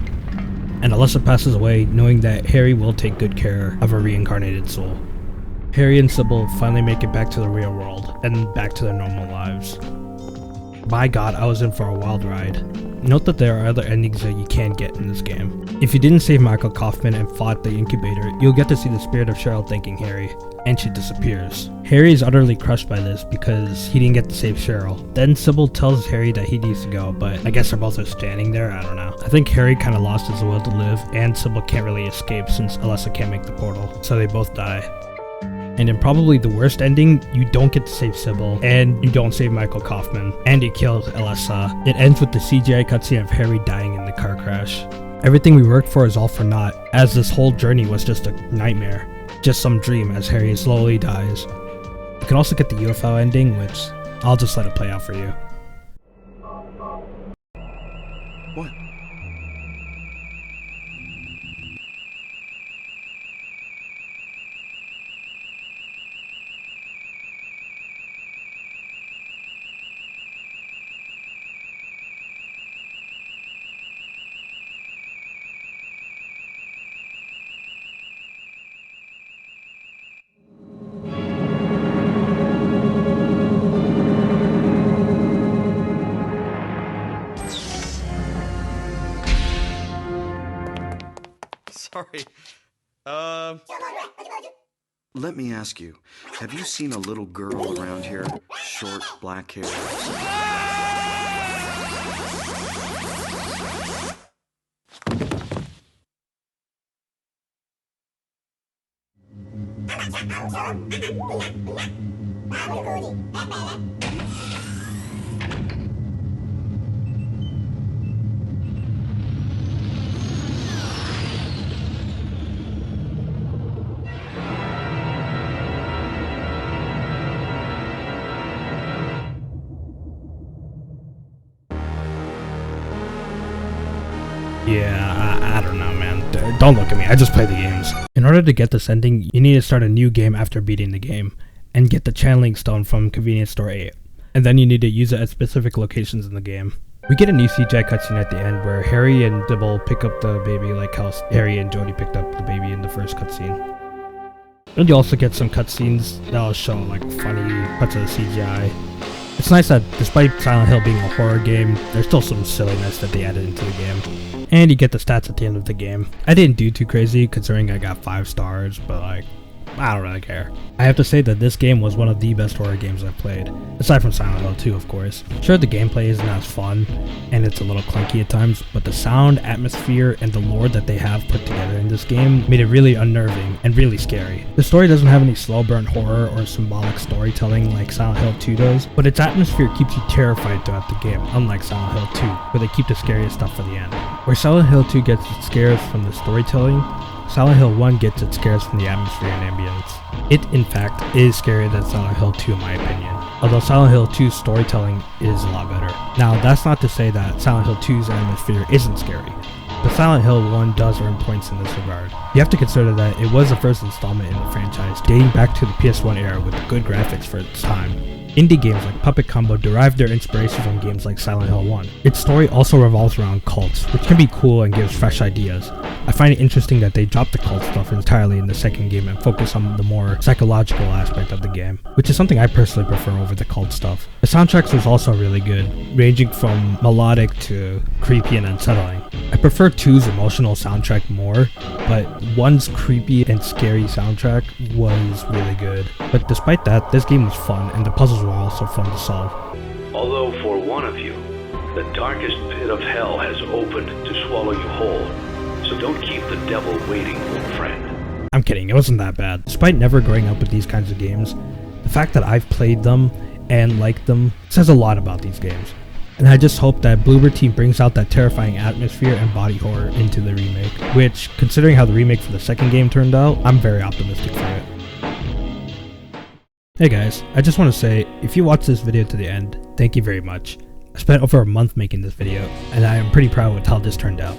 [SPEAKER 1] And Alessa passes away, knowing that Harry will take good care of her reincarnated soul. Harry and Sybil finally make it back to the real world, and back to their normal lives. My god, I was in for a wild ride. Note that there are other endings that you can get in this game. If you didn't save Michael Kaufman and fought the incubator, you'll get to see the spirit of Cheryl thanking Harry, and she disappears. Harry is utterly crushed by this because he didn't get to save Cheryl. Then Sybil tells Harry that he needs to go, but I guess they're both just standing there, I don't know. I think Harry kinda lost his will to live, and Sybil can't really escape since Alessa can't make the portal, so they both die. And in probably the worst ending, you don't get to save Sybil, and you don't save Michael Kaufman, and you kill Alessa. It ends with the CGI cutscene of Harry dying in the car crash. Everything we worked for is all for naught, as this whole journey was just a nightmare. Just some dream as Harry slowly dies. You can also get the UFO ending, which I'll just let it play out for you.
[SPEAKER 5] What? Sorry. Let me ask you, have you seen a little girl around here? Short, black hair.
[SPEAKER 1] Yeah, I don't know, man. Don't look at me, I just play the games. In order to get this ending, you need to start a new game after beating the game, and get the channeling stone from Convenience Store 8. And then you need to use it at specific locations in the game. We get a new CGI cutscene at the end where Harry and Dibble pick up the baby like how Harry and Jodie picked up the baby in the first cutscene. And you also get some cutscenes that'll show like funny parts of the CGI. It's nice that despite Silent Hill being a horror game, there's still some silliness that they added into the game. And you get the stats at the end of the game. I didn't do too crazy considering I got 5 stars, but like, I don't really care. I have to say that this game was one of the best horror games I've played, aside from Silent Hill 2 of course. Sure, the gameplay isn't as fun, and it's a little clunky at times, but the sound, atmosphere, and the lore that they have put together in this game made it really unnerving and really scary. The story doesn't have any slow burn horror or symbolic storytelling like Silent Hill 2 does, but its atmosphere keeps you terrified throughout the game, unlike Silent Hill 2, where they keep the scariest stuff for the end. Where Silent Hill 2 gets its scares from the storytelling, Silent Hill 1 gets its scares from the atmosphere and ambience. It, in fact, is scarier than Silent Hill 2 in my opinion, although Silent Hill 2's storytelling is a lot better. Now, that's not to say that Silent Hill 2's atmosphere isn't scary, but Silent Hill 1 does earn points in this regard. You have to consider that it was the first installment in the franchise, dating back to the PS1 era with good graphics for its time. Indie games like Puppet Combo derived their inspiration from games like Silent Hill 1. Its story also revolves around cults, which can be cool and gives fresh ideas. I find it interesting that they dropped the cult stuff entirely in the second game and focus on the more psychological aspect of the game, which is something I personally prefer over the cult stuff. The soundtracks was also really good, ranging from melodic to creepy and unsettling. I prefer 2's emotional soundtrack more, but 1's creepy and scary soundtrack was really good. But despite that, this game was fun and the puzzles were also fun to solve.
[SPEAKER 15] Although for one of you, the darkest pit of hell has opened to swallow you whole. So don't keep the devil waiting, friend.
[SPEAKER 1] I'm kidding, it wasn't that bad. Despite never growing up with these kinds of games, the fact that I've played them and liked them says a lot about these games. And I just hope that Bloober Team brings out that terrifying atmosphere and body horror into the remake, which, considering how the remake for the second game turned out, I'm very optimistic for it. Hey guys, I just want to say, if you watched this video to the end, thank you very much. I spent over a month making this video, and I am pretty proud with how this turned out.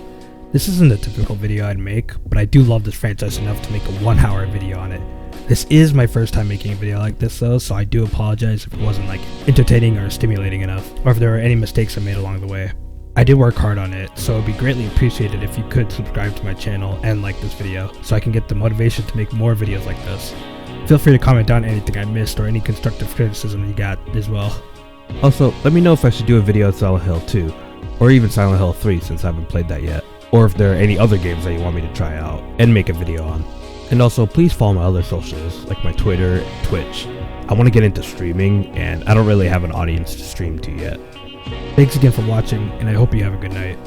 [SPEAKER 1] This isn't a typical video I'd make, but I do love this franchise enough to make a 1-hour video on it. This is my first time making a video like this though, so I do apologize if it wasn't like entertaining or stimulating enough, or if there were any mistakes I made along the way. I did work hard on it, so it would be greatly appreciated if you could subscribe to my channel and like this video, so I can get the motivation to make more videos like this. Feel free to comment down anything I missed or any constructive criticism you got as well. Also, let me know if I should do a video on Silent Hill 2, or even Silent Hill 3 since I haven't played that yet, or if there are any other games that you want me to try out and make a video on. And also, please follow my other socials, like my Twitter and Twitch. I want to get into streaming, and I don't really have an audience to stream to yet. Thanks again for watching, and I hope you have a good night.